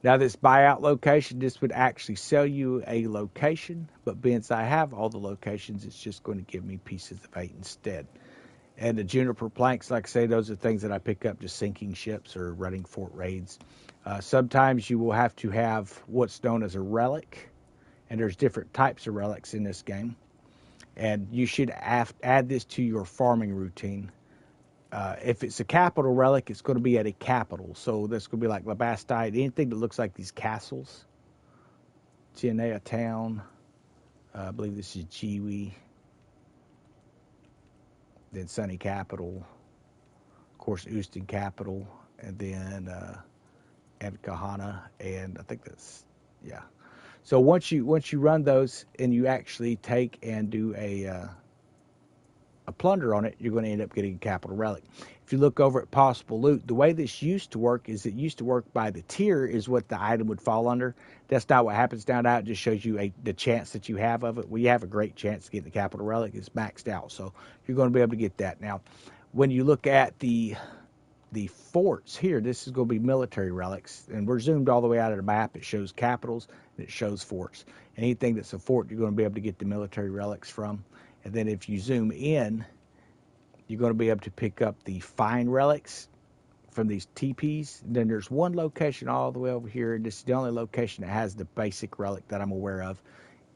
Now, this buyout location, this would actually sell you a location, but since I have all the locations, it's just going to give me pieces of 8 instead. And the juniper planks, like I say, those are things that I pick up just sinking ships or running fort raids. Sometimes you will have to have what's known as a relic, and there's different types of relics in this game. And you should add this to your farming routine. If it's a capital relic, it's going to be at a capital. So that's going to be like Labastide, anything that looks like these castles. Tianea Town, I believe this is Jiwi, then Sunny Capital, of course, Houston Capital, and then Kahana, and I think that's, yeah. So once you run those and you actually take and do a plunder on it, you're going to end up getting a capital relic. If you look over at possible loot, the way this used to work is it used to work by the tier is what the item would fall under. That's not what happens now. It just shows you the chance that you have of it. Well, you have a great chance to get the capital relic. It's maxed out, so you're going to be able to get that. Now, when you look at the forts here, this is going to be military relics, and we're zoomed all the way out of the map. It shows capitals and it shows forts. Anything that's a fort, you're going to be able to get the military relics from. And then if you zoom in, you're going to be able to pick up the fine relics from these TPs. And then there's one location all the way over here, and this is the only location that has the basic relic that I'm aware of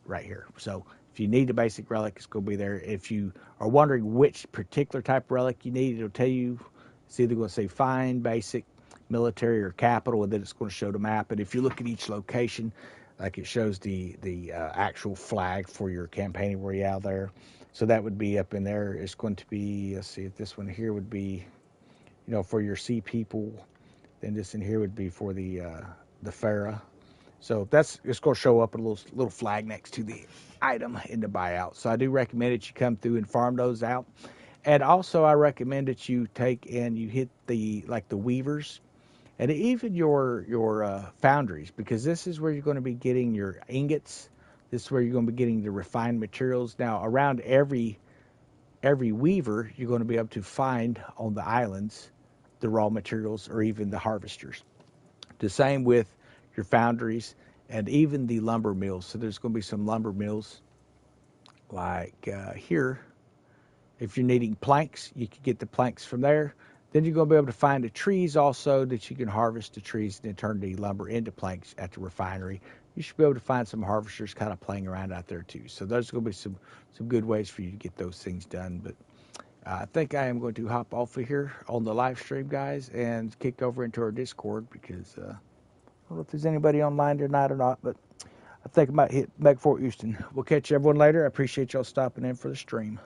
right here. So if you need the basic relic, it's going to be there. If you are wondering which particular type of relic you need, it'll tell you. It's either going to say fine, basic, military, or capital, and then it's going to show the map. And if you look at each location, like it shows the actual flag for your campaigning royale there. So that would be up in there. It's going to be, let's see, if this one here would be, for your sea people. Then this in here would be for the Farah. So it's going to show up a little flag next to the item in the buyout. So I do recommend that you come through and farm those out. And also I recommend that you take and you hit the weavers and even your foundries, because this is where you're going to be getting your ingots. This is where you're going to be getting the refined materials. Now, around every weaver, you're going to be able to find on the islands the raw materials or even the harvesters. The same with your foundries and even the lumber mills. So there's going to be some lumber mills like here If you're needing planks, you can get the planks from there. Then you're going to be able to find the trees also that you can harvest the trees and then turn the lumber into planks at the refinery. You should be able to find some harvesters kind of playing around out there too. So those are going to be some good ways for you to get those things done. But I think I am going to hop off of here on the live stream, guys, and kick over into our Discord because I don't know if there's anybody online tonight or not, but I think I might hit back Fort Houston. We'll catch everyone later. I appreciate y'all stopping in for the stream.